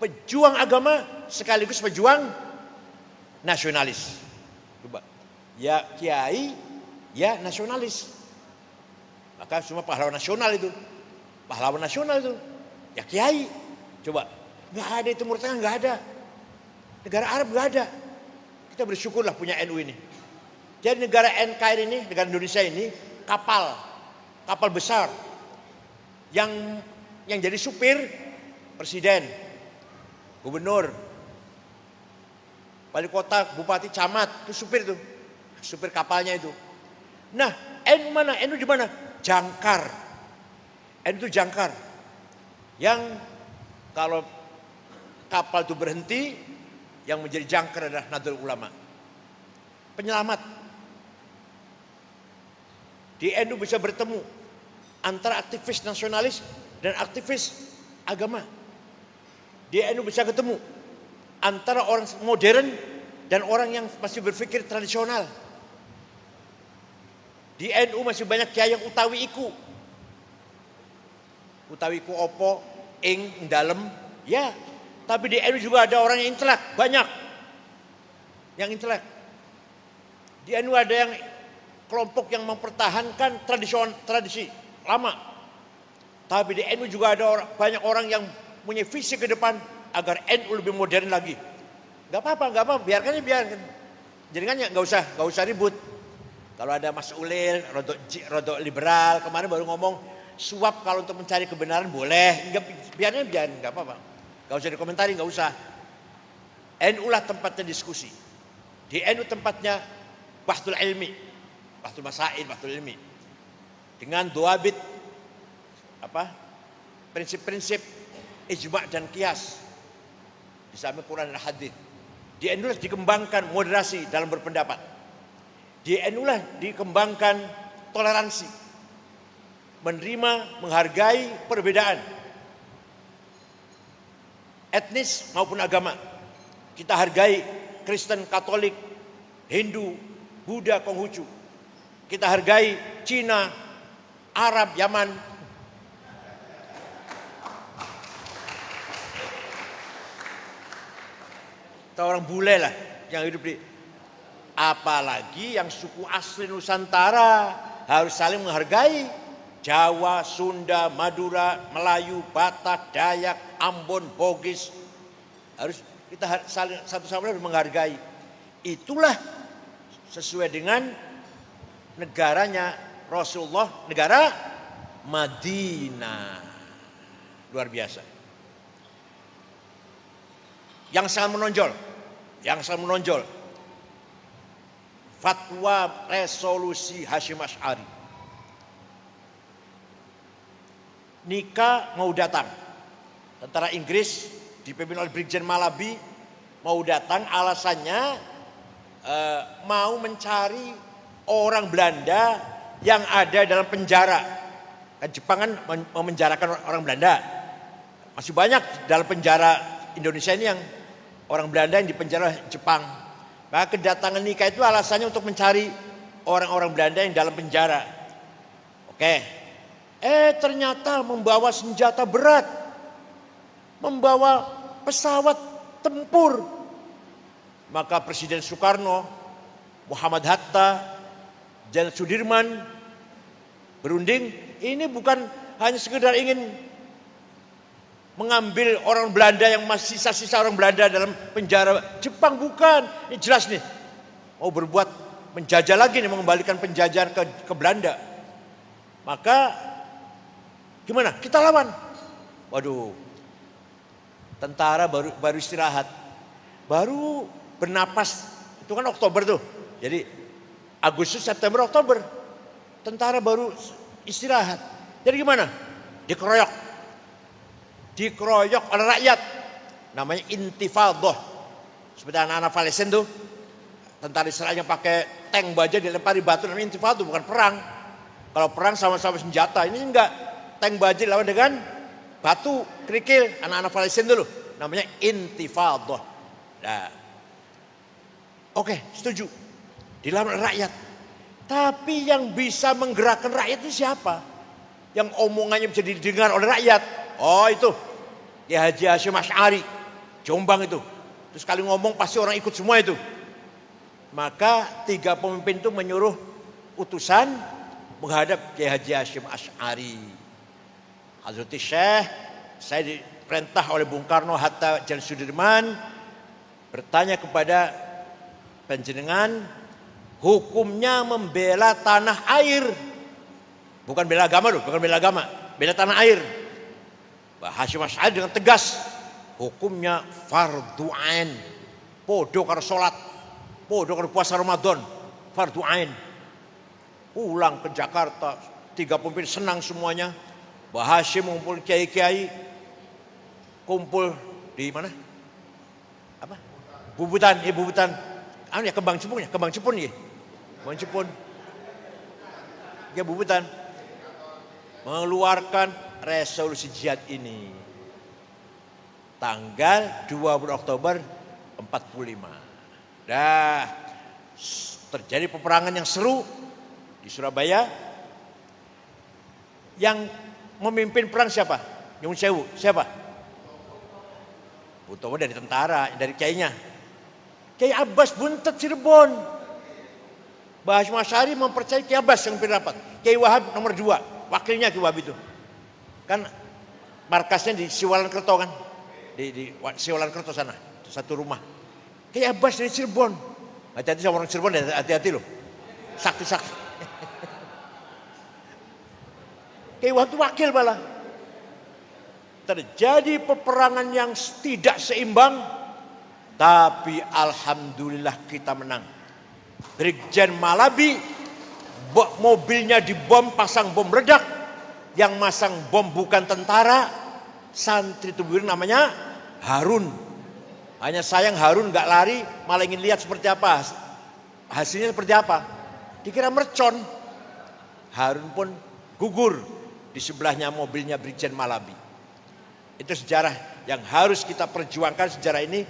pejuang agama sekaligus pejuang nasionalis. Coba, ya kiai, ya nasionalis. Maka semua pahlawan nasional itu, ya kiai. Coba, nggak ada di Timur Tengah, nggak ada. Negara Arab nggak ada. Kita bersyukurlah punya NU ini. Jadi negara NKRI ini, negara Indonesia ini, kapal besar yang jadi supir presiden, gubernur, wali kota, bupati, camat, itu supir kapalnya itu. Nah, NU mana? NU di mana? Jangkar. NU itu jangkar. Yang kalau kapal itu berhenti, yang menjadi jangkar adalah Nahdlatul Ulama. Penyelamat. Di NU bisa bertemu antara aktivis nasionalis dan aktivis agama. Di NU bisa ketemu antara orang modern dan orang yang masih berpikir tradisional. Di NU masih banyak kiai yang utawi iku. Utawi iku opo, ing dalem, ya. Tapi di NU juga ada orang yang intelek, banyak. Yang intelek. Di NU ada yang kelompok yang mempertahankan tradisi lama. Tapi di NU juga ada banyak orang yang punya visi ke depan agar NU lebih modern lagi. Gak apa-apa, biarkan. Jadi kan nggak usah ribut. Kalau ada Mas Ulil, rodok liberal, kemarin baru ngomong suap kalau untuk mencari kebenaran boleh, biarin, nggak apa-apa. Gak usah dikomentari, gak usah. NU lah tempatnya diskusi. Di NU tempatnya bahtul ilmi, bahtul masail, bahtul ilmi. Dengan doabit, prinsip-prinsip ijma' dan qiyas. Di samping Quran dan hadis. Di NU lah dikembangkan moderasi dalam berpendapat. Di NU lah dikembangkan toleransi. Menerima, menghargai perbedaan. Etnis maupun agama. Kita hargai Kristen, Katolik, Hindu, Buddha, Konghucu. Kita hargai Cina, Arab, Yaman. Kita orang bule lah yang hidup di. Apalagi yang suku asli Nusantara harus saling menghargai. Jawa, Sunda, Madura, Melayu, Batak, Dayak, Ambon, Bugis. Harus kita saling satu sama lain menghargai. Itulah sesuai dengan negaranya Rasulullah, negara Madinah. Luar biasa. Yang sangat menonjol. Fatwa resolusi Hasyim Asy'ari. Nikah mau datang. Tentara Inggris dipimpin oleh Brigjen Malabi mau datang, alasannya mau mencari orang Belanda yang ada dalam penjara. Kan Jepang kan memenjarakan orang Belanda. Masih banyak dalam penjara Indonesia ini yang orang Belanda yang dipenjara Jepang. Maka kedatangan nikah itu alasannya untuk mencari orang-orang Belanda yang dalam penjara. Oke. Ternyata membawa senjata berat. Membawa pesawat tempur. Maka Presiden Soekarno, Muhammad Hatta, Jenderal Sudirman berunding, ini bukan hanya sekedar ingin mengambil orang Belanda yang masih sisa-sisa orang Belanda dalam penjara Jepang, bukan. Ini jelas nih, mau berbuat menjajah lagi nih, mengembalikan penjajahan ke Belanda. Maka gimana? Kita lawan. Waduh, tentara baru istirahat, baru bernapas. Itu kan Oktober tuh. Jadi Agustus, September, Oktober, tentara baru istirahat. Jadi gimana? Dikeroyok dikeroyok oleh rakyat. Namanya intifadah. Seperti anak-anak Palestina tuh, tentara Israel yang pakai tank baja dilempari batu, namanya intifadah, bukan perang. Kalau perang sama-sama senjata, ini enggak. Tank baja dilawan dengan batu, kerikil, anak-anak Palestina dulu. Namanya intifadah. Nah, oke, setuju. Dilawan oleh rakyat. Tapi yang bisa menggerakkan rakyat itu siapa? Yang omongannya bisa didengar oleh rakyat. Oh itu, Kiai Haji Hasyim Asy'ari, Jombang itu. Terus kali ngomong pasti orang ikut semua itu. Maka 3 pemimpin itu menyuruh utusan menghadap Kiai Haji Hasyim Asy'ari. Hazreti Syekh, saya diperintah oleh Bung Karno Hatta Jan Sudirman bertanya kepada panjenengan, hukumnya membela tanah air. Bukan bela agama loh, bukan bela agama, bela tanah air. Pak Hasyim Asy'ari dengan tegas, hukumnya fardhu ain. Podo karo salat, podo karo puasa Ramadan, fardhu ain. Pulang ke Jakarta, 3 pemimpin senang semuanya. Pak Hasyim ngumpul kiai-kiai, kumpul di mana? Apa? Bubutan, Bubutan. Anu ya, Kembang Cepun ya, Kembang Cepun ya. Kembang Cepun. Ya Bubutan. Mengeluarkan resolusi jihad ini. Tanggal 20 Oktober 45. Dah terjadi peperangan yang seru di Surabaya. Yang memimpin perang siapa? Nyun Sewu. Siapa? Utomo dari tentara, dari kiainya. Kiai Abbas Buntet Cirebon. Mbah Hasyim Asy'ari mempercayai Kiai Abbas yang pimpin rapat. Kiai Wahab nomor 2, wakilnya Kiai Wahab itu. Kan markasnya di Siwalan Kerto kan. Di Siwalan Kerto sana, satu rumah. Kiai Abbas dari Cirebon. Hati-hati sama orang Cirebon, hati-hati loh. Sakti-sakti. Kiai Wahab itu wakil malah. Terjadi peperangan yang tidak seimbang, tapi alhamdulillah kita menang. Brigjen Malabi, mobilnya dibom, pasang bom meledak. Yang masang bom bukan tentara, santri Tuburin namanya Harun. Hanya sayang Harun gak lari, malah ingin lihat seperti apa. Hasilnya seperti apa. Dikira mercon. Harun pun gugur di sebelahnya mobilnya Brigjen Malabi. Itu sejarah yang harus kita perjuangkan, sejarah ini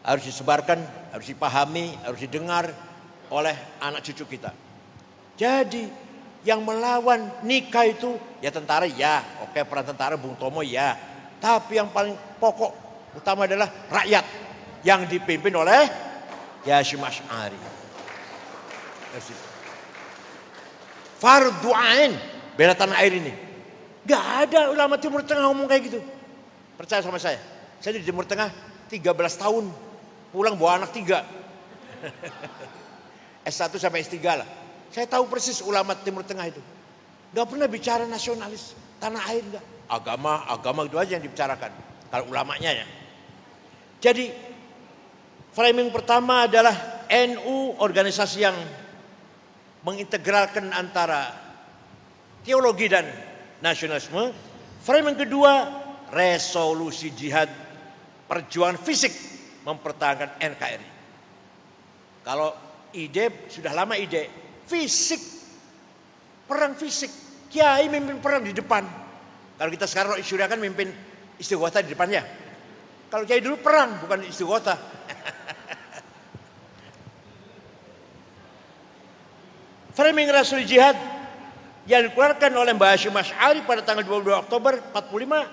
harus disebarkan, harus dipahami, harus didengar oleh anak cucu kita. Jadi yang melawan nikah itu ya tentara ya, oke peran tentara Bung Tomo ya. Tapi yang paling pokok utama adalah rakyat yang dipimpin oleh Hasyim Asy'ari. Fardhu ain, bela tanah air ini. Gak ada ulama Timur Tengah ngomong kayak gitu. Percaya sama saya di Timur Tengah 13 tahun, pulang bawa anak 3. S1 sampai S3 lah. Saya tahu persis ulama Timur Tengah itu. Gak pernah bicara nasionalis, tanah air enggak. Agama itu aja yang dibicarakan. Kalau ulamanya ya. Jadi framing pertama adalah NU, organisasi yang mengintegralkan antara teologi dan nasionalisme. Framing kedua, resolusi jihad, perjuangan fisik mempertahankan NKRI. Kalau ide sudah lama ide fisik, perang fisik, kiai mimpin perang di depan. Kalau kita sekarang isyura kan mimpin istighotha di depannya. Kalau kiai dulu perang bukan istighotha. Framing resolusi jihad yang dikeluarkan oleh Mbah Hasyim Asy'ari pada tanggal 22 Oktober 45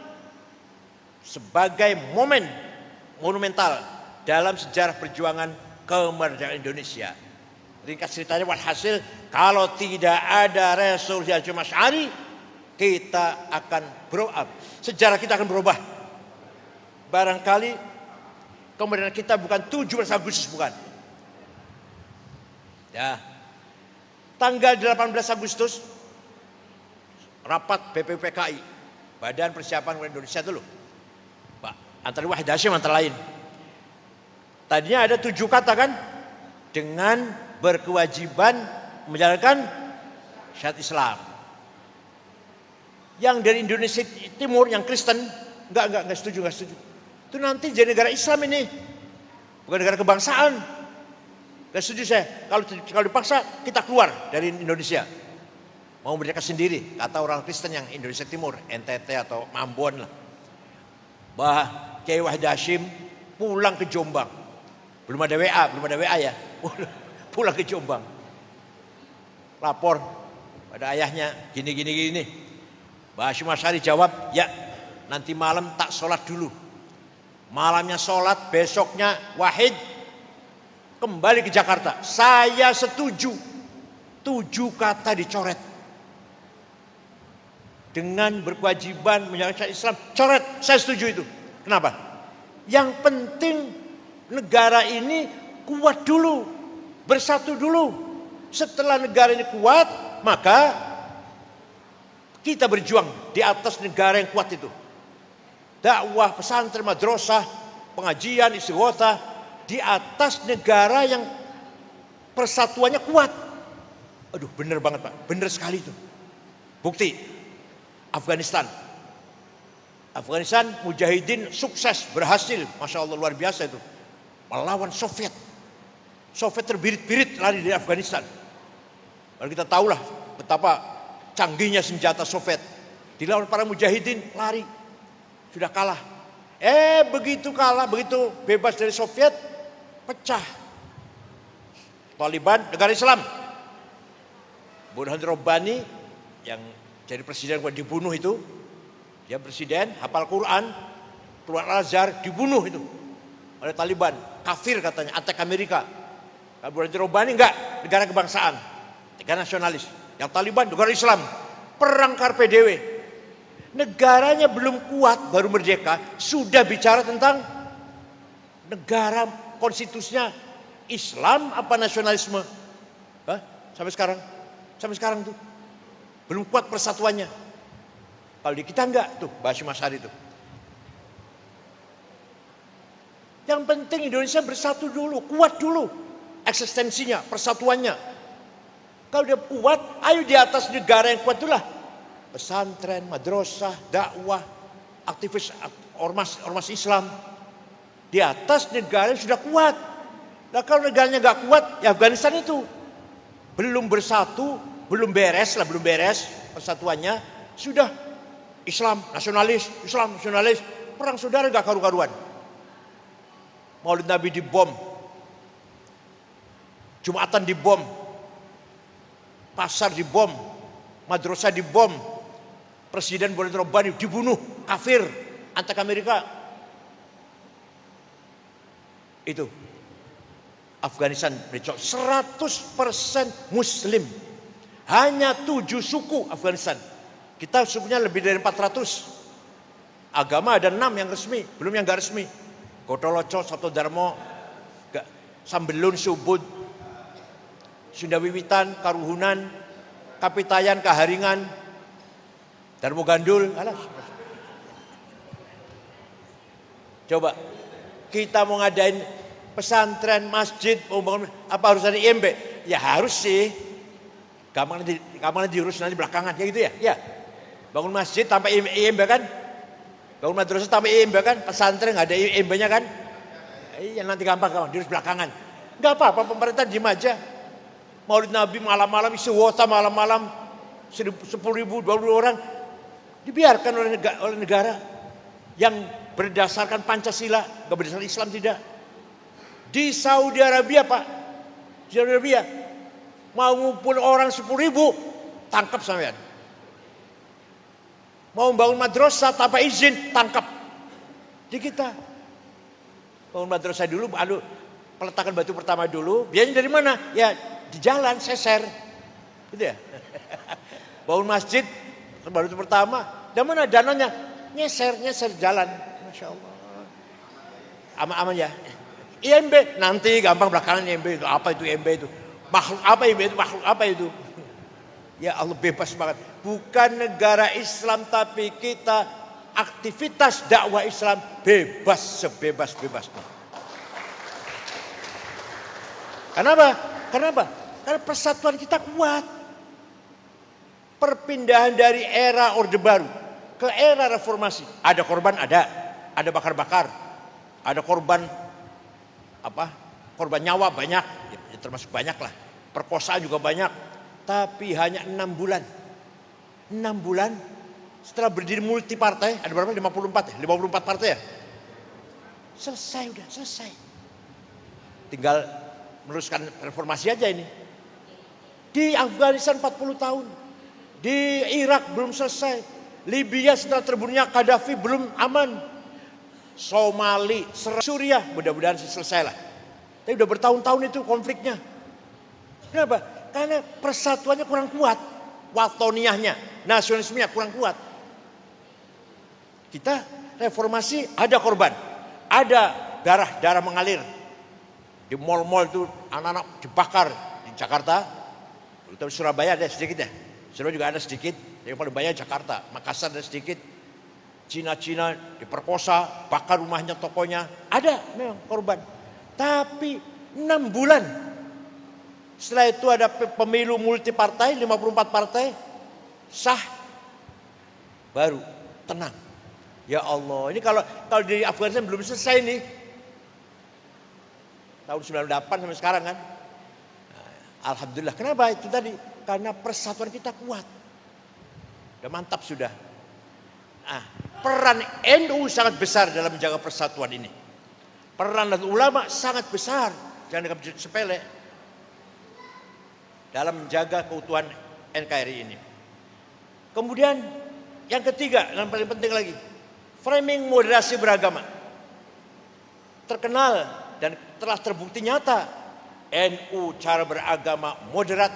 sebagai momen monumental dalam sejarah perjuangan kemerdekaan Indonesia. Ringkas ceritanya, walhasil kalau tidak ada resolusi Hasyim Asy'ari, kita akan berubah. Sejarah kita akan berubah. Barangkali kemerdekaan kita bukan 17 Agustus, bukan. Ya. Tanggal 18 Agustus rapat BPUPKI, Badan Persiapan Indonesia dulu. Antara Wahid Hasyim antara lain. Tadinya ada 7 kata kan, dengan berkewajiban menjalankan syariat Islam. Yang dari Indonesia Timur, yang Kristen, enggak setuju. Itu nanti jadi negara Islam ini, bukan negara kebangsaan. Enggak setuju saya. Kalau dipaksa kita keluar dari Indonesia. Mau merdeka sendiri, kata orang Kristen yang Indonesia Timur, NTT atau Ambon lah. Kiai Wahid Hasyim pulang ke Jombang. Belum ada WA ya. Pulang ke Jombang. Lapor pada ayahnya, gini. Mbah Hasyim Asy'ari jawab, ya nanti malam tak sholat dulu. Malamnya sholat, besoknya Wahid kembali ke Jakarta. Saya setuju. 7 kata dicoret. Dengan berkewajiban menjalankan Islam, coret, saya setuju itu. Kenapa? Yang penting negara ini kuat dulu, bersatu dulu. Setelah negara ini kuat, maka kita berjuang di atas negara yang kuat itu. Dakwah, pesantren, madrasah, pengajian, istighotsah di atas negara yang persatuannya kuat. Aduh, bener banget Pak, bener sekali itu. Bukti. Afghanistan mujahidin sukses, berhasil, Masya Allah luar biasa itu, melawan Soviet terbirit-birit lari dari Afghanistan. Lalu kita tahulah betapa canggihnya senjata Soviet, dilawan para mujahidin, lari, sudah kalah. Begitu bebas dari Soviet, pecah Taliban, negara Islam. Burhan Rabbani yang jadi presiden dibunuh itu, dia presiden, hafal Quran, keluar Al-Azhar, dibunuh itu oleh Taliban, kafir katanya, antek Amerika. Burhan Rabbani enggak, negara kebangsaan, negara nasionalis. Yang Taliban negara Islam, perang karpe dewe. Negaranya belum kuat, baru merdeka, sudah bicara tentang negara konstitusinya Islam apa nasionalisme? Sampai sekarang tuh belum kuat persatuannya. Kalau di kita enggak tuh, Mbah Hasyim Asy'ari itu. Yang penting Indonesia bersatu dulu, kuat dulu eksistensinya, persatuannya. Kalau dia kuat, ayo di atas negara yang kuat itulah. Pesantren, madrasah, dakwah, aktivis ormas Islam. Di atas negara yang sudah kuat. Nah kalau negaranya enggak kuat, ya Afghanistan itu belum bersatu, belum beres persatuannya, sudah Islam nasionalis, perang saudara gak karu-karuan. Maulid Nabi dibom, Jumatan dibom, pasar dibom, madrasah dibom, Presiden Burhan Rabbani dibunuh, kafir, antek Amerika. Itu Afghanistan 100% Muslim. Hanya 7 suku Afghanistan. Kita sukunya lebih dari 400. Agama ada 6 yang resmi, belum yang gak resmi. Gotoloco, Sabtodarmo, Sambelun, Subud, Sunda Wiwitan, Karuhunan, Kapitayan, Kaharingan, Darmo Gandul. Alah. Coba kita mau ngadain pesantren, masjid, mau bangun apa harus ada IMB? Ya harus sih. Gampang diurus nanti belakangan, ya gitu ya. Ya. Bangun masjid tanpa IMB kan? Bangun madrasah tanpa IMB kan? Pesantren nggak ada IMB-nya kan? Iya nanti gampang diurus belakangan. Nggak apa-apa, pemerintah diem aja. Maulid Nabi malam-malam, istighotsah malam-malam, 10.000, 20.000 orang dibiarkan oleh negara yang berdasarkan Pancasila, nggak berdasarkan Islam tidak. Di Saudi Arabia Pak, Saudi Arabia mau ngumpul orang 10.000, tangkap sampean. Mau bangun madrasah tanpa izin, tangkap. Di kita bangun madrasah dulu, peletakan batu pertama dulu, biayanya dari mana? Ya di jalan, seser, gitu ya. Bangun masjid, batu pertama, dan mana dananya? Nyeser jalan, Masya Allah. Aman-aman ya. IMB nanti gampang belakangan IMB itu apa itu IMB itu makhluk apa IMB itu makhluk apa itu ya Allah bebas banget, bukan negara Islam tapi kita aktivitas dakwah Islam bebas sebebas-bebasnya. Kenapa? Karena persatuan kita kuat. perpindahan dari era Orde Baru ke era reformasi. Ada korban, ada bakar-bakar, ada korban korban nyawa banyak, ya termasuk banyak lah. Perkosaan juga banyak, tapi hanya 6 bulan. 6 bulan setelah berdiri multi partai, ada berapa? 54 ya? 54 partai ya? Selesai, udah selesai. Tinggal meneruskan reformasi aja ini. Di Afghanistan 40 tahun. Di Irak belum selesai. Libya setelah terbunuhnya Gaddafi belum aman. Somali, Suriah, mudah-mudahan selesai lah. Tapi udah bertahun-tahun itu konfliknya. Kenapa? Karena persatuannya kurang kuat. Watoniyahnya, nasionalismenya kurang kuat. Kita reformasi ada korban. Ada darah mengalir. Di mal-mal itu anak-anak dibakar. Di Jakarta, tapi Surabaya ada sedikit ya. Surabaya juga ada sedikit. Yang paling banyak Jakarta. Makassar ada sedikit. Cina diperkosa, bakar rumahnya, tokonya. Ada memang korban. Tapi 6 bulan. Setelah itu ada pemilu multi partai, 54 partai. Sah. Baru tenang. Ya Allah, ini kalau di Afghanistan belum selesai nih. Tahun 98 sampai sekarang kan. Alhamdulillah. Kenapa itu tadi? Karena persatuan kita kuat. Udah mantap sudah. Peran NU sangat besar dalam menjaga persatuan ini. Peran ulama sangat besar. Jangan dianggap sepele. Dalam menjaga keutuhan NKRI ini. Kemudian yang ketiga, yang paling penting lagi. Framing moderasi beragama. Terkenal dan telah terbukti nyata. NU cara beragama moderat.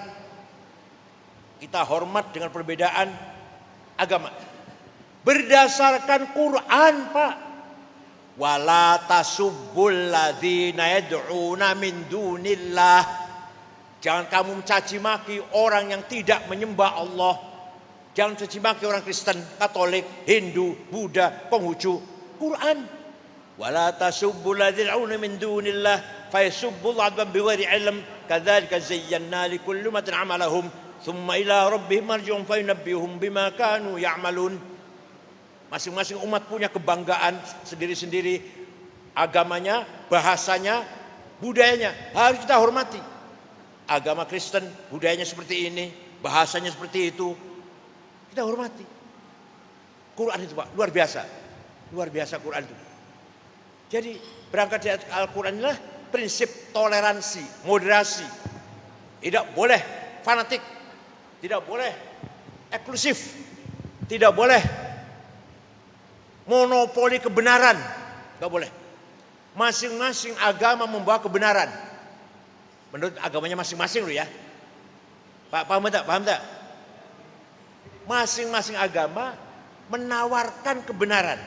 Kita hormat dengan perbedaan agama. Berdasarkan Quran, Pak. Wala tasubbul ladzina yad'una min dunillah. Jangan kamu mencaci maki orang yang tidak menyembah Allah. Jangan caci maki orang Kristen, Katolik, Hindu, Buddha, Konghucu. Quran. Wala tasubbul ladzina yad'una min dunillah fayasubbul adban bighairi ilm kadzalika zayyana likulli ummatin 'amalahum thumma ila rabbihim marji'uhum fayunabbihum bima kanu ya'malun. Masing-masing umat punya kebanggaan sendiri-sendiri, agamanya, bahasanya, budayanya harus kita hormati. Agama Kristen, budayanya seperti ini, bahasanya seperti itu, kita hormati. Quran itu Pak, luar biasa Quran itu. Jadi berangkat dari Al-Quran inilah prinsip toleransi, moderasi. Tidak boleh fanatik, tidak boleh eksklusif, tidak boleh monopoli kebenaran, nggak boleh. Masing-masing agama membawa kebenaran menurut agamanya masing-masing loh ya. Pak, paham tak? Masing-masing agama menawarkan kebenaran.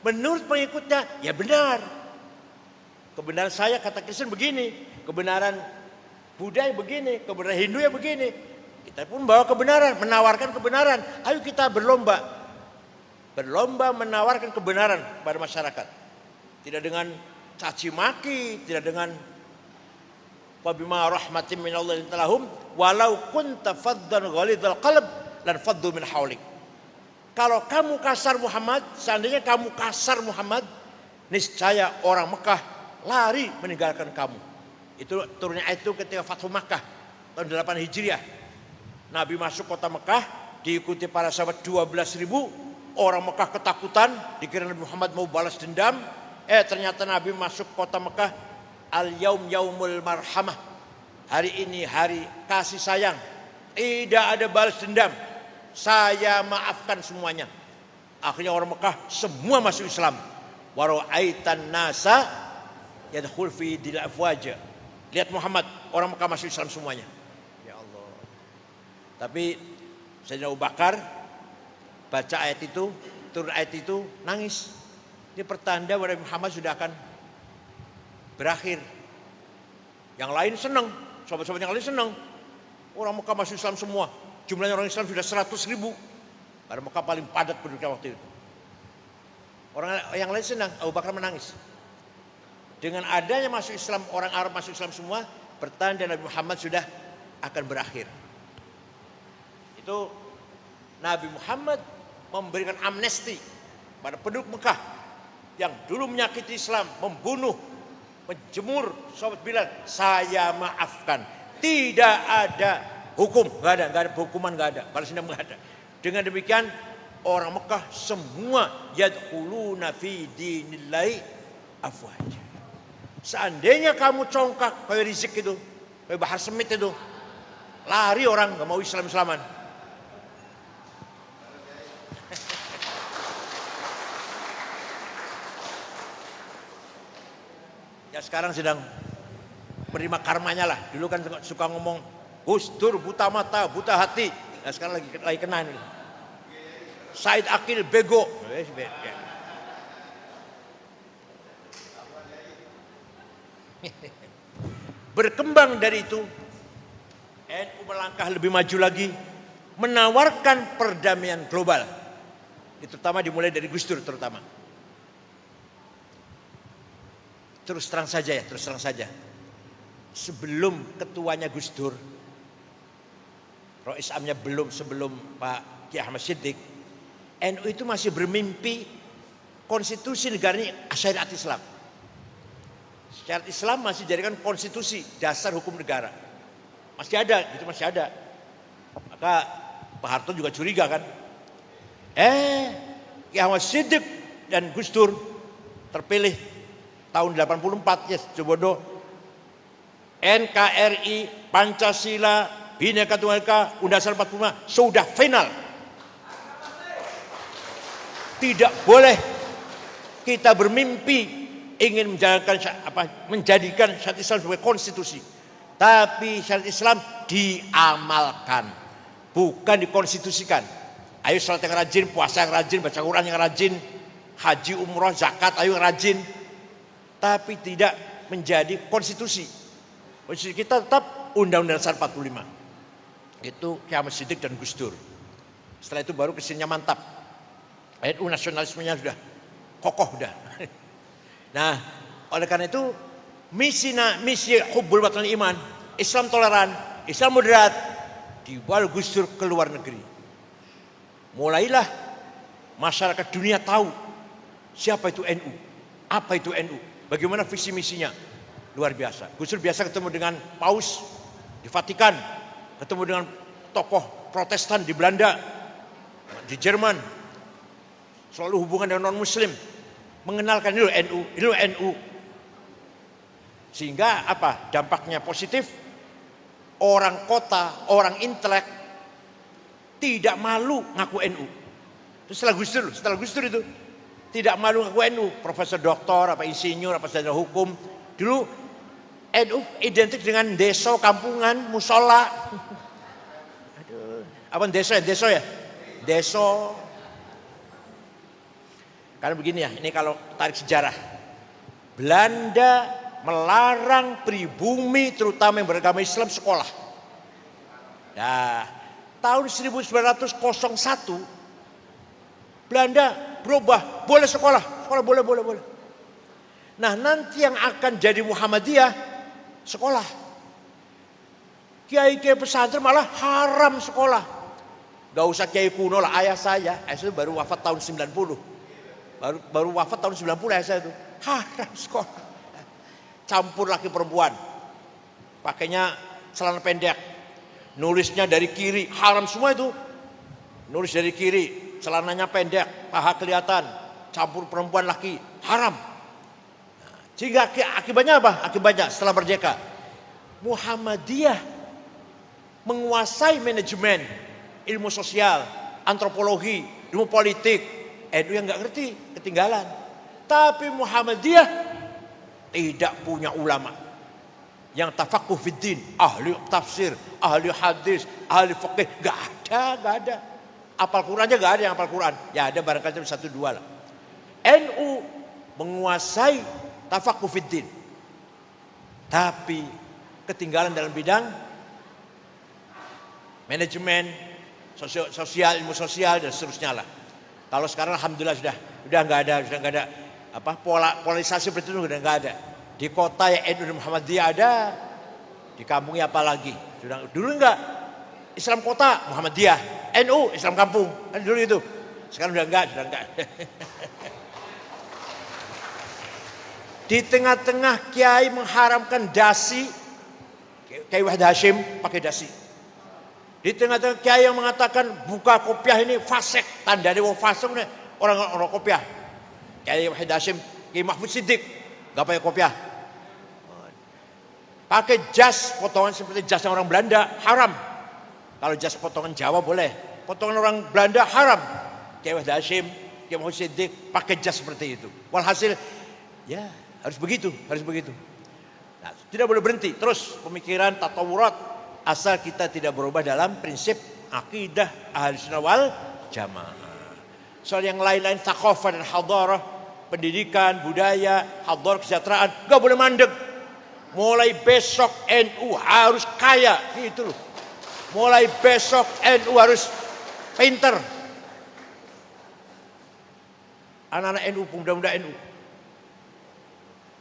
Menurut pengikutnya, ya benar. Kebenaran saya kata Kristen begini, kebenaran Buddha begini, kebenaran Hindu ya begini. Kita pun bawa kebenaran, menawarkan kebenaran. Ayo kita berlomba menawarkan kebenaran pada masyarakat. Tidak dengan caci maki, tidak dengan wabima rahmatin minallahi lahum walau kunta faddan ghalidhal qalb lan faddu min haulik. Kalau kamu kasar Muhammad, seandainya kamu kasar Muhammad, niscaya orang Mekah lari meninggalkan kamu. Itu turunnya ayat itu ketika Fathu Makkah tahun 8 Hijriah. Nabi masuk kota Mekah diikuti para sahabat 12.000. Orang Mekah ketakutan, dikira Nabi Muhammad mau balas dendam. Ternyata Nabi masuk kota Mekah, al-yaum yaumul marhamah. Hari ini hari kasih sayang. Tidak ada balas dendam. Saya maafkan semuanya. Akhirnya orang Mekah semua masuk Islam. Wa ra'aitan nasa yadkhul fi dinil afwaja. Lihat Muhammad, orang Mekah masuk Islam semuanya. Ya Allah. Tapi Sayyidina Abu Bakar baca ayat itu, turun ayat itu, nangis. Ini pertanda bahwa Muhammad sudah akan berakhir. Yang lain senang, sahabat-sahabat yang lain senang. Orang Mekah masuk Islam semua. Jumlahnya orang Islam sudah 100.000. Karena Mekah paling padat penduduknya waktu itu. Orang yang lain senang, Abu Bakar menangis. Dengan adanya masuk Islam, orang Arab masuk Islam semua, pertanda Nabi Muhammad sudah akan berakhir. Itu Nabi Muhammad memberikan amnesti pada penduduk Mekah yang dulu menyakiti Islam, membunuh, menjemur sahabat Bilal. Saya maafkan. Tidak ada hukum, nggak ada hukuman, nggak ada, balas dendam nggak ada. Dengan demikian orang Mekah semua yadkhuluna fi dinillahi afwaja. Seandainya kamu congkak kayak Rizik itu, kayak Bahar Semit itu, lari orang nggak mau Islam-Islaman. Ya sekarang sedang menerima karmanya lah. Dulu kan suka ngomong Gus Dur buta mata, buta hati. Nah sekarang lagi kena nih. Said Akil bego. Berkembang dari itu, NU melangkah lebih maju lagi, menawarkan perdamaian global. Itu terutama dimulai dari Gus Dur terutama. Terus terang saja. Sebelum ketuanya Gus Dur, Rois Amnya sebelum Pak Kiai Ahmad Siddiq, NU itu masih bermimpi konstitusi negara ini syariat Islam. Syariat Islam masih dijadikan konstitusi, dasar hukum negara. Masih ada. Maka Pak Harto juga curiga kan. Kiai Ahmad Siddiq dan Gus Dur terpilih tahun 84, yes, Jobodo, NKRI, Pancasila, Bhinneka Tunggal Ika, Undang-Undang 45 sudah final. Tidak boleh kita bermimpi ingin menjadikan syariat Islam sebagai konstitusi. Tapi syariat Islam diamalkan, bukan dikonstitusikan. Ayo sholat yang rajin, puasa yang rajin, baca Quran yang rajin, haji, umroh, zakat, ayo yang rajin. Tapi tidak menjadi konstitusi. Konstitusi kita tetap Undang-Undang Dasar 45. Itu Kiai Ahmad Siddiq dan Gus Dur. Setelah itu baru kesinnya mantap. NU nasionalismenya sudah kokoh sudah. Nah, oleh karena itu misi hubbul watan iman, Islam toleran, Islam moderat, dibawa Gus Dur ke luar negeri. Mulailah masyarakat dunia tahu siapa itu NU, apa itu NU. Bagaimana visi misinya? Luar biasa. Gus Dur biasa ketemu dengan Paus di Vatikan, ketemu dengan tokoh Protestan di Belanda, di Jerman. Selalu hubungan dengan non-Muslim, mengenalkan ini NU. Sehingga apa? Dampaknya positif. Orang kota, orang intelek tidak malu ngaku NU. Setelah Gus Dur itu tidak malu ngaku NU, profesor doktor, apa insinyur, apa sarjana hukum. Dulu NU identik dengan desa, kampungan, musola. Aduh, apa desa ya? Desa. Karena begini ya, ini kalau tarik sejarah. Belanda melarang pribumi terutama yang beragama Islam sekolah. Nah, tahun 1901 Belanda berubah, boleh sekolah boleh. Nah, nanti yang akan jadi Muhammadiyah sekolah. Kiai-kiai pesantren malah haram sekolah. Gak usah kiai kuno lah, ayah saya itu baru wafat tahun 90. Baru wafat tahun 90 ayah saya itu. Haram sekolah. Campur laki perempuan. Pakainya celana pendek. Nulisnya dari kiri, haram semua itu. Nulis dari kiri, celananya pendek, paha kelihatan, campur perempuan laki, haram. Sehingga akibatnya apa? Akibatnya setelah merdeka, Muhammadiyah menguasai manajemen, ilmu sosial, antropologi, ilmu politik. NU yang nggak ngerti, ketinggalan. Tapi Muhammadiyah tidak punya ulama yang tafaqquh fiddin, ahli tafsir, ahli hadis, ahli fikih, nggak ada. Apal Quran aja nggak ada yang apal Quran. Ya ada barangkali 1-2 lah. NU menguasai tafaqquh fiddin, tapi ketinggalan dalam bidang manajemen, sosial, ilmu sosial dan seterusnya lah. Kalau sekarang alhamdulillah sudah nggak ada apa polarisasi seperti itu, udah nggak ada. Di kota ya NU Muhammadiyah ada, di kampungnya apalagi. Sudah dulu enggak. Islam kota Muhammadiyah, NU, Islam kampung. Kan dulu itu. Sekarang sudah enggak. Di tengah-tengah kiai mengharamkan dasi, Kiai Wahid Hashim pakai dasi. Di tengah-tengah kiai yang mengatakan buka kopiah ini fasik, tandanya wong fasik orang kopiah. Kiai Wahid Hashim, Kiai Mahfud Siddiq enggak pakai kopiah. Pakai jas potongan seperti jas orang Belanda haram. Kalau jas potongan Jawa boleh, potongan orang Belanda haram. Kiai Wahid Hashim, Kiai Mahfud Siddiq pakai jas seperti itu. Walhasil ya harus begitu. Nah, tidak boleh berhenti. Terus pemikiran tatawurat asal kita tidak berubah dalam prinsip akidah Ahlussunnah wal Jamaah. Soal yang lain-lain thaqafah dan hadarah, pendidikan, budaya, hadarah, kesejahteraan, enggak boleh mandek. Mulai besok NU harus kaya, gitu loh. Mulai besok NU harus pinter. Anak-anak NU, pemuda-pemuda NU.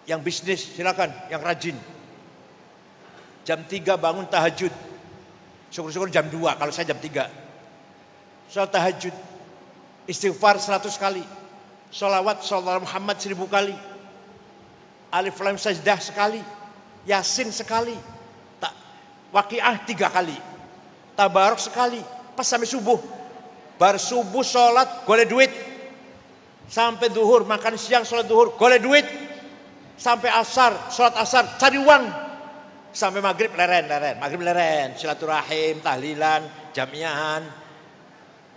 Yang bisnis silakan, yang rajin. Jam 3 bangun tahajud. Syukur-syukur jam 2, kalau saya jam 3. Salat tahajud. Istighfar 100 kali. Sholawat Muhammad 1000 kali. Alif Lam Sajdah sekali. Yasin sekali. Waqiah 3 kali. Tabarok sekali. Pas sampai subuh. Bar subuh sholat golek duit. Sampai duhur makan siang sholat duhur golek duit. Sampai asar sholat asar cari uang. Sampai maghrib leren. Maghrib leren. Silaturahim, tahlilan, jamiahan.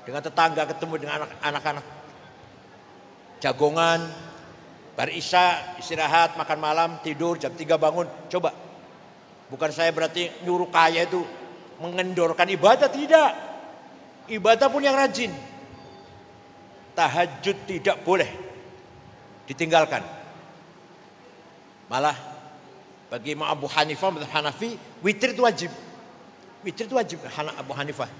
Dengan tetangga ketemu dengan anak-anak. Jagongan. Bar isya istirahat, makan malam, tidur, jam 3 bangun. Coba. Bukan saya berarti nyuruh kaya itu mengendorkan ibadah, tidak. Ibadah pun yang rajin. Tahajud tidak boleh ditinggalkan. Malah bagi Imam Abu Hanifah, mazhab Hanafi, witir itu wajib. Witir itu wajib Abu Hanifah.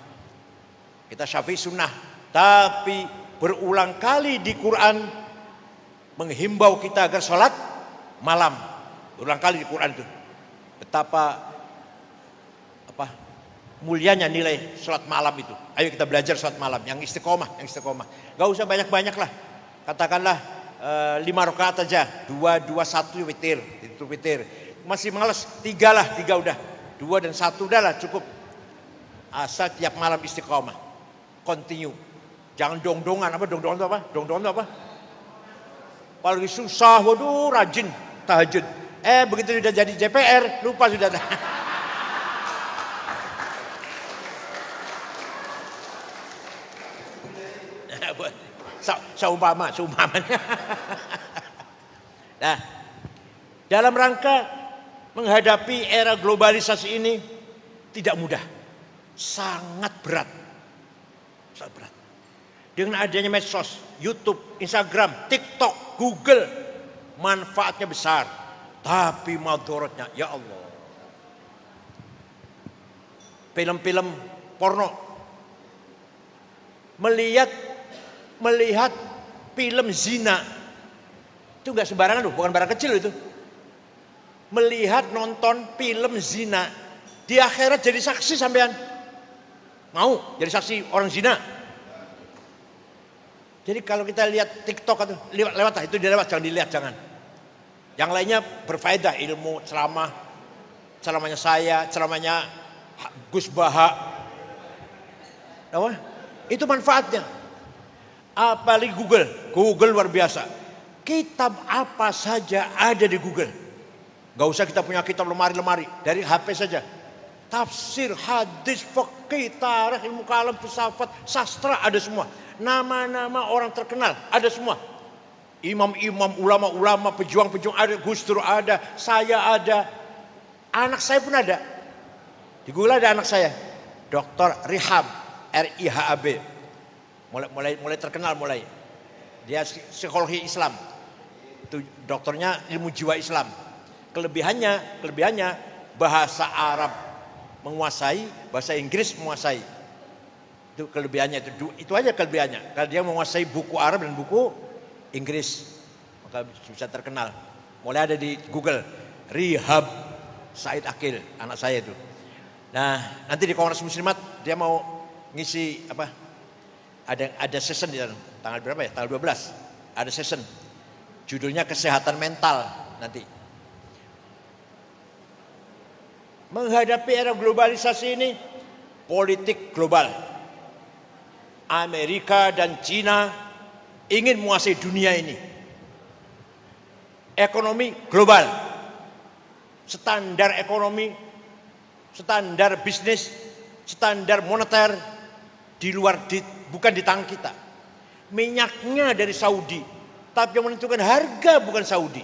Kita Syafi'i sunnah. Tapi berulang kali di Quran menghimbau kita agar sholat malam. Berulang kali di Quran itu. Betapa mulianya nilai sholat malam itu. Ayo kita belajar sholat malam yang istiqomah. Gak usah banyak-banyak lah. Katakanlah 5 rakaat aja. 2, 1 witir. Itu witir. Masih malas 3 lah. 3 udah. 2 dan 1 udah lah cukup. Asal tiap malam istiqomah. Continue. Jangan dong-dongan. Dong-dongan itu apa? Dong-dongan itu apa? Apalagi susah, waduh rajin tahajud. Begitu sudah jadi DPR, lupa sudah. Seumpamanya. Nah, dalam rangka menghadapi era globalisasi ini tidak mudah. Sangat berat. Dengan adanya medsos, YouTube, Instagram, TikTok, Google, manfaatnya besar, tapi madharatnya ya Allah. Film-film porno, melihat film zina itu nggak sembarangan loh, bukan barang kecil itu. Melihat nonton film zina, di akhirat jadi saksi sampean. Mau jadi saksi orang zina? Jadi kalau kita lihat TikTok atau lewat lah, itu dilewat, jangan dilihat, jangan. Yang lainnya berfaedah, ilmu, ceramahnya saya, ceramahnya Gus Baha. Itu manfaatnya. Apalagi Google luar biasa. Kitab apa saja ada di Google. Gak usah kita punya kitab lemari-lemari, dari HP saja. Tafsir, hadis, fikih, tarikh, ilmu kalam, filsafat, sastra ada semua. Nama-nama orang terkenal ada semua. Imam-imam, ulama-ulama, pejuang-pejuang ada, Gus Dur ada, saya ada, anak saya pun ada. Di Google ada anak saya, Dr. Rihab, RIHAB. Mulai terkenal mulai. Dia psikologi Islam. Itu dokternya ilmu jiwa Islam. Kelebihannya bahasa Arab menguasai, bahasa Inggris menguasai. Itu kelebihannya, itu aja kelebihannya. Kalau dia menguasai buku Arab dan buku Inggris, maka bisa terkenal. Mulai ada di Google, Rihab Said Akil, anak saya itu. Nah, nanti di Kongres Muslimat dia mau ngisi apa? Ada session di sana. Tanggal berapa ya? Tanggal 12. Ada session. Judulnya kesehatan mental nanti. Menghadapi era globalisasi ini, politik global. Amerika dan Cina ingin menguasai dunia ini. Ekonomi global. Standar ekonomi, standar bisnis, standar moneter di luar bukan di tangan kita. Minyaknya dari Saudi, tapi yang menentukan harga bukan Saudi.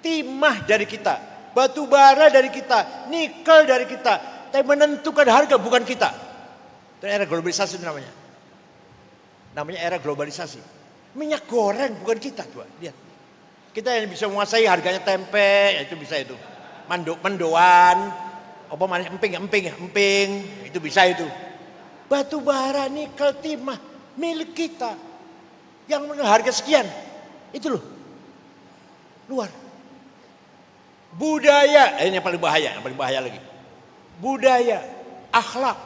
Timah dari kita, batu bara dari kita, nikel dari kita, tapi menentukan harga bukan kita. Itu era globalisasi namanya. Namanya era globalisasi. Minyak goreng bukan kita, coba lihat. Kita yang bisa menguasai harganya tempe, itu bisa itu. Mendoan, apa manis emping, itu bisa itu. Batu bara, nikel, timah milik kita. Yang harga sekian. Itu loh. Luar. Budaya, ini yang paling bahaya lagi. Budaya, akhlak,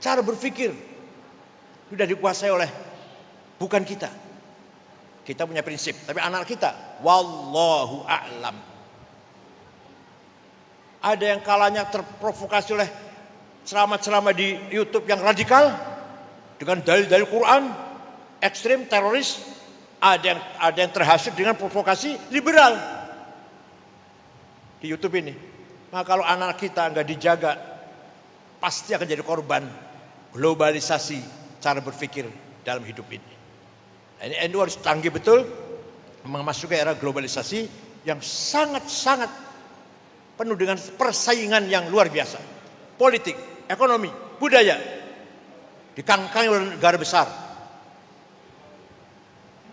cara berpikir sudah dikuasai oleh bukan kita. Kita punya prinsip, tapi anak kita wallahu a'lam. Ada yang kalanya terprovokasi oleh ceramah-ceramah di YouTube yang radikal dengan dalil-dalil Quran, ekstrim, teroris. Ada yang terhasut dengan provokasi liberal di YouTube ini. Nah, kalau anak kita nggak dijaga, pasti akan jadi korban globalisasi cara berpikir dalam hidup ini. Ini NU harus canggih betul memasuki era globalisasi yang sangat-sangat penuh dengan persaingan yang luar biasa. Politik, ekonomi, budaya dikangkangi oleh negara besar.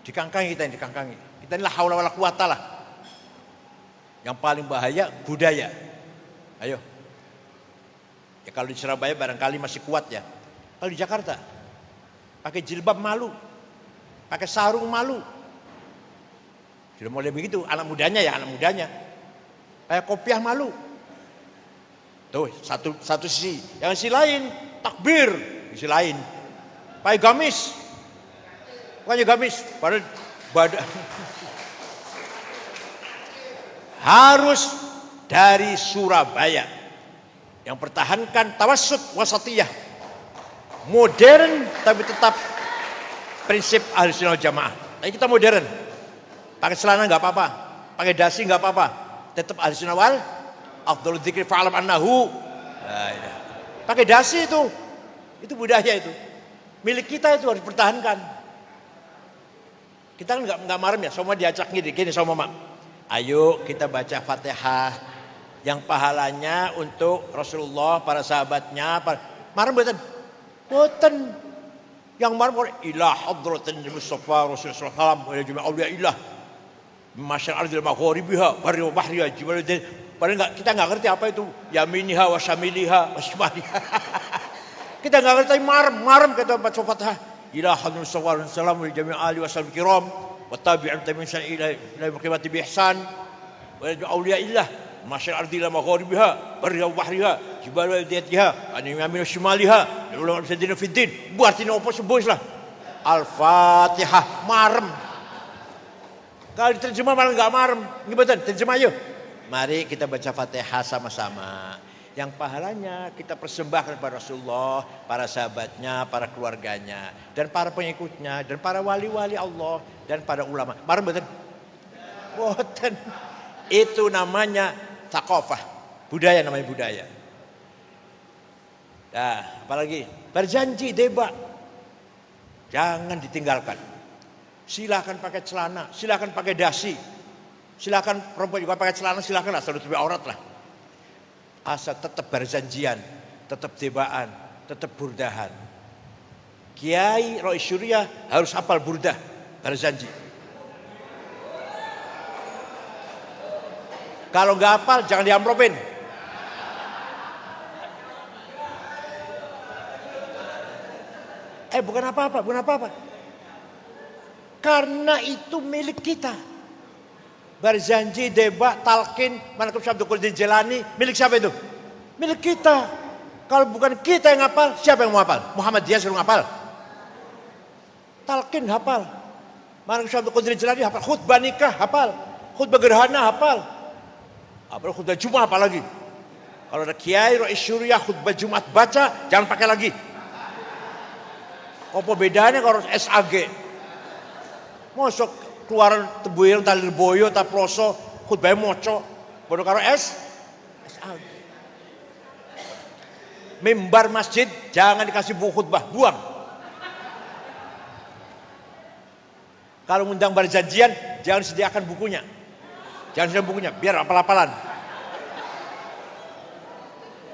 Dikangkangi kita ini, dikangkangi. Kita inilah haula wala quwata lah. Yang paling bahaya budaya. Ayo. Ya kalau di Surabaya barangkali masih kuat ya. Kalau di Jakarta pakai jilbab malu. Pakai sarung malu. Sudah mulai begitu anak mudanya. Kayak kopiah malu. Tuh, satu sisi. Yang sisi lain takbir, sisi lain pakai gamis. Bukannya gamis, badan. Harus dari Surabaya yang pertahankan tawassut wasatiyah, modern tapi tetap prinsip Ahlussunnah wal Jamaah. Tapi kita modern, pakai celana nggak apa-apa, pakai dasi nggak apa-apa, tetap Ahlussunnah wal afdhalul dzikri fa'lam annahu. Pakai dasi itu budaya itu, milik kita, itu harus dipertahankan. Kita kan nggak marem ya, semua diajak gini sama mama. Ayo kita baca Fatihah yang pahalanya untuk Rasulullah, para sahabatnya. Marem boten. Yang marem ilah hadratin Mustafa Rasulullah sallallahu alaihi wasallam wa auliya ilah masyar ardil maghribiha bari wa bahriha jibaludin. Padahal kita nggak ngerti apa itu yaminiha wa syamiliha wa shimaliha. Kita nggak ngerti marem kita baca Fatihah. Ila hadratin Mustafa sallallahu alaihi wasallam wa jami' ali wasallam kiram wa tabi'in tabi'in ila qiyamati bi ihsan wa auliya ilah masyar ardil maghribiha bari wa bahriha jibaludatiha an yamin shimaliha ulama sadina fiddin. Buatin opo sebus lah. Al-Fatihah marem. Kalau diterjemah malah enggak marem. Gimana terjemah yuk. Mari kita baca Fatihah sama-sama. Yang pahalanya kita persembahkan kepada Rasulullah, para sahabatnya, para keluarganya, dan para pengikutnya, dan para wali-wali Allah, dan para ulama. Marem betul? Boten. Itu namanya thaqafah. Budaya namanya budaya. Nah, apalagi berjanji debat. Jangan ditinggalkan. Silakan pakai celana, silakan pakai dasi. Silakan perempuan juga pakai celana, silakan asal tutupi aurat lah. Asal tetap berjanjian, tetap debaan, tetap burdahan. Kiai Rois Syuriah harus hafal burdah, berjanji. Kalau nggak hafal jangan diamplopin. Bukan apa-apa. Karena itu milik kita. Berjanji, debat, talqin, manaqib Syekh Abdul Qadir Jilani, milik siapa itu? Milik kita. Kalau bukan kita yang hafal, siapa yang mau hafal? Muhammad dia suruh hafal. Talqin hafal. Mana Syekh Abdul Qadir Jilani hafal. Khutbah nikah hafal. Khutbah gerhana hafal. Apalagi khutbah Jumat apa lagi? Kalau ada kiai Rais Syuriah khutbah Jumat baca, jangan pakai lagi. Apa bedanya kalau SAG? Mosok keluaran tebuir talir boyo ta proso khutbah moco. Bodoh karo SAG. Mimbar masjid jangan dikasih buku khutbah, buang. Kalau ngundang berjanjian jangan sediakan bukunya. Jangan sediakan bukunya, biar apal-apalan.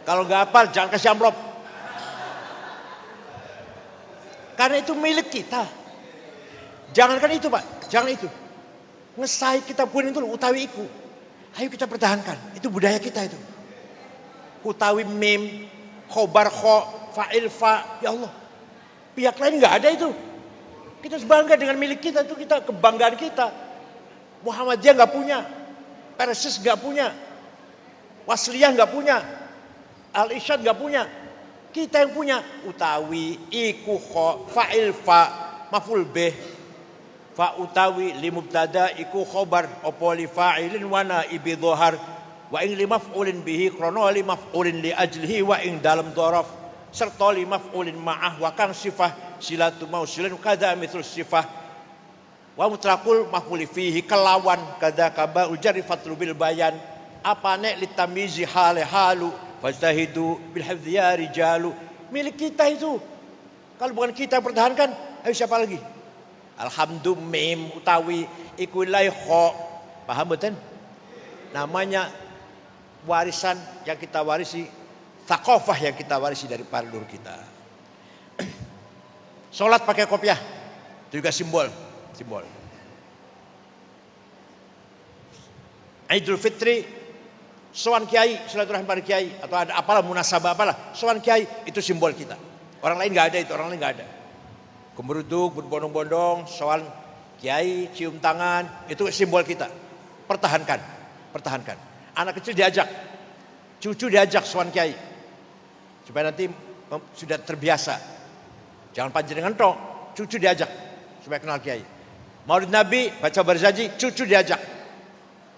Kalau nggak hafal jangan kasih amplop. Karena itu milik kita. Jangankan itu Pak, jangan itu. Ngesai kita pun itu utawi iku. Ayo kita pertahankan, itu budaya kita itu. Utawi mim, khobar kho, fa'il fa, ya Allah. Pihak lain nggak ada itu. Kita bangga dengan milik kita, itu kita kebanggaan kita. Muhammadiyah nggak punya, Persis nggak punya, Wasliyah nggak punya, Al-Irsyad nggak punya. Kita yang punya. Utawi, iku kho, fa'il fa, maf'ul bih, fa utawi limubtada iku khobar opo li fa'ilin wana ibi dhohar wa ing li maf'ulin bihi krono li maf'ulin li ajlihi wa ing dalam dhorof serta li maf'ulin ma'ah wa kang sifah silatu mausilin kada mithul sifah wa mutlaqul maf'uli fihi kelawan kada kaba ujari fatlu bil bayan apane litamizi hale halu fastahidu bil hifdzi ya rijalu. Milik kita itu. Kalau bukan kita pertahankan, ayo siapa lagi? Alhamdulillah mim utawi iku lai kho. Paham betul? Namanya warisan yang kita warisi, thaqafah yang kita warisi dari para leluhur kita. Salat pakai kopiah itu juga simbol. Idul Fitri sowan kiai, silaturahmi para kiai atau ada apalah munasabah apalah, sowan kiai itu simbol kita. Orang lain nggak ada itu, orang lain nggak ada. Gemeruduk, berbondong-bondong, soal kiai, cium tangan, itu simbol kita. Pertahankan. Anak kecil diajak, cucu diajak soal kiai. Supaya nanti sudah terbiasa. Jangan panjenengan tok, cucu diajak. Supaya kenal kiai. Maulid Nabi, baca berjanji, cucu diajak.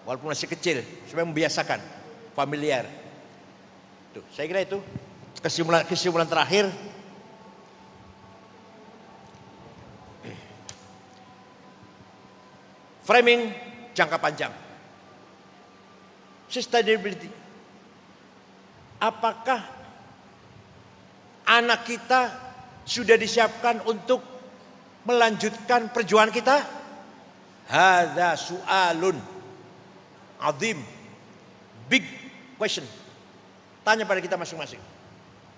Walaupun masih kecil, supaya membiasakan. Familiar. Tuh, saya kira itu kesimpulan terakhir. Framing jangka panjang. Sustainability. Apakah anak kita sudah disiapkan untuk melanjutkan perjuangan kita? Hadza su'alun azim. Big question. Tanya pada kita masing-masing.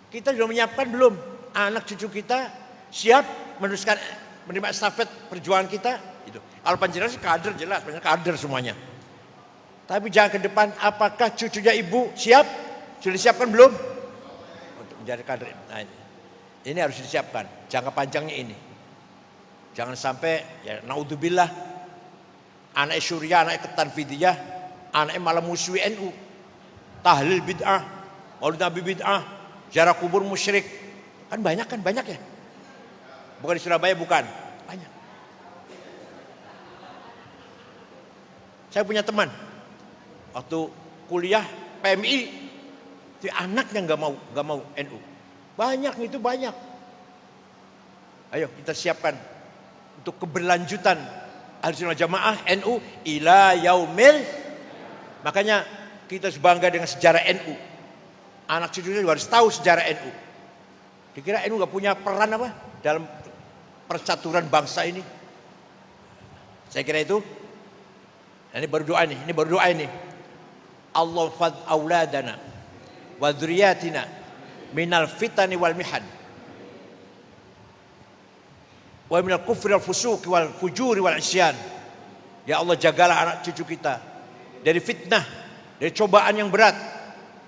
Kita sudah menyiapkan belum? Anak cucu kita siap meneruskan menerima estafet perjuangan kita? Itu. Kalau panjenengan sih kader jelas, panjenengan kader semuanya. Tapi jangan ke depan, apakah cucunya ibu siap? Sudah disiapkan belum? Untuk menjadi kader. Nah, ini harus disiapkan. Jangka panjangnya ini. Jangan sampai ya naudzubillah anak Syuriah, anak Tanfidiyah, anak malah musuhi NU. Tahlil bid'ah, Maulid Nabi bid'ah, ziarah kubur musyrik. Kan banyak ya. Bukan di Surabaya bukan. Banyak. Saya punya teman waktu kuliah PMI, itu anaknya nggak mau NU. Banyak itu banyak. Ayo kita siapkan untuk keberlanjutan Ahlussunnah Jamaah NU ila yaumil. Makanya kita harus bangga dengan sejarah NU. Anak cucunya juga harus tahu sejarah NU. Kira-kira NU nggak punya peran apa dalam persaturan bangsa ini? Saya kira itu. Nah, ini baru doa ini. Allah fad auladana wa dzurriyyatina minal fitani wal mihan wa minal kufri wal fusuqi wal fujuri wal isyan. Ya Allah, jagalah anak cucu kita dari fitnah, dari cobaan yang berat,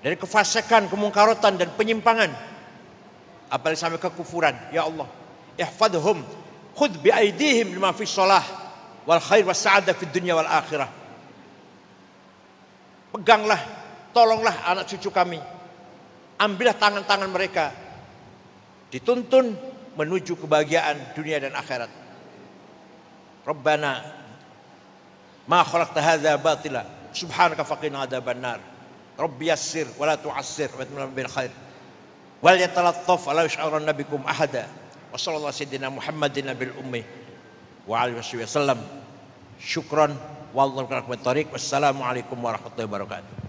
dari kefasikan, kemungkarotan dan penyimpangan, apalagi sampai kekufuran. Ya Allah, ihfadhum khudh bi aidihim lima fis shalah wal khair was sa'adah fid dunya wal akhirah. Peganglah, tolonglah anak cucu kami ambillah tangan-tangan mereka, dituntun menuju kebahagiaan dunia dan akhirat. Rabbana ma khalaqta hadza batila subhanaka faqina adzabannar. Rabbi yassir wa la tu'assir wa atimma bil khair. Wal yatalattaf wa la yash'uranna bikum ahada. Wa sallallahu sayyidina Muhammadin bil ummi wa alihi wasallam. Syukran wallahu tariq. Wassalamu alaikum warahmatullahi wabarakatuh.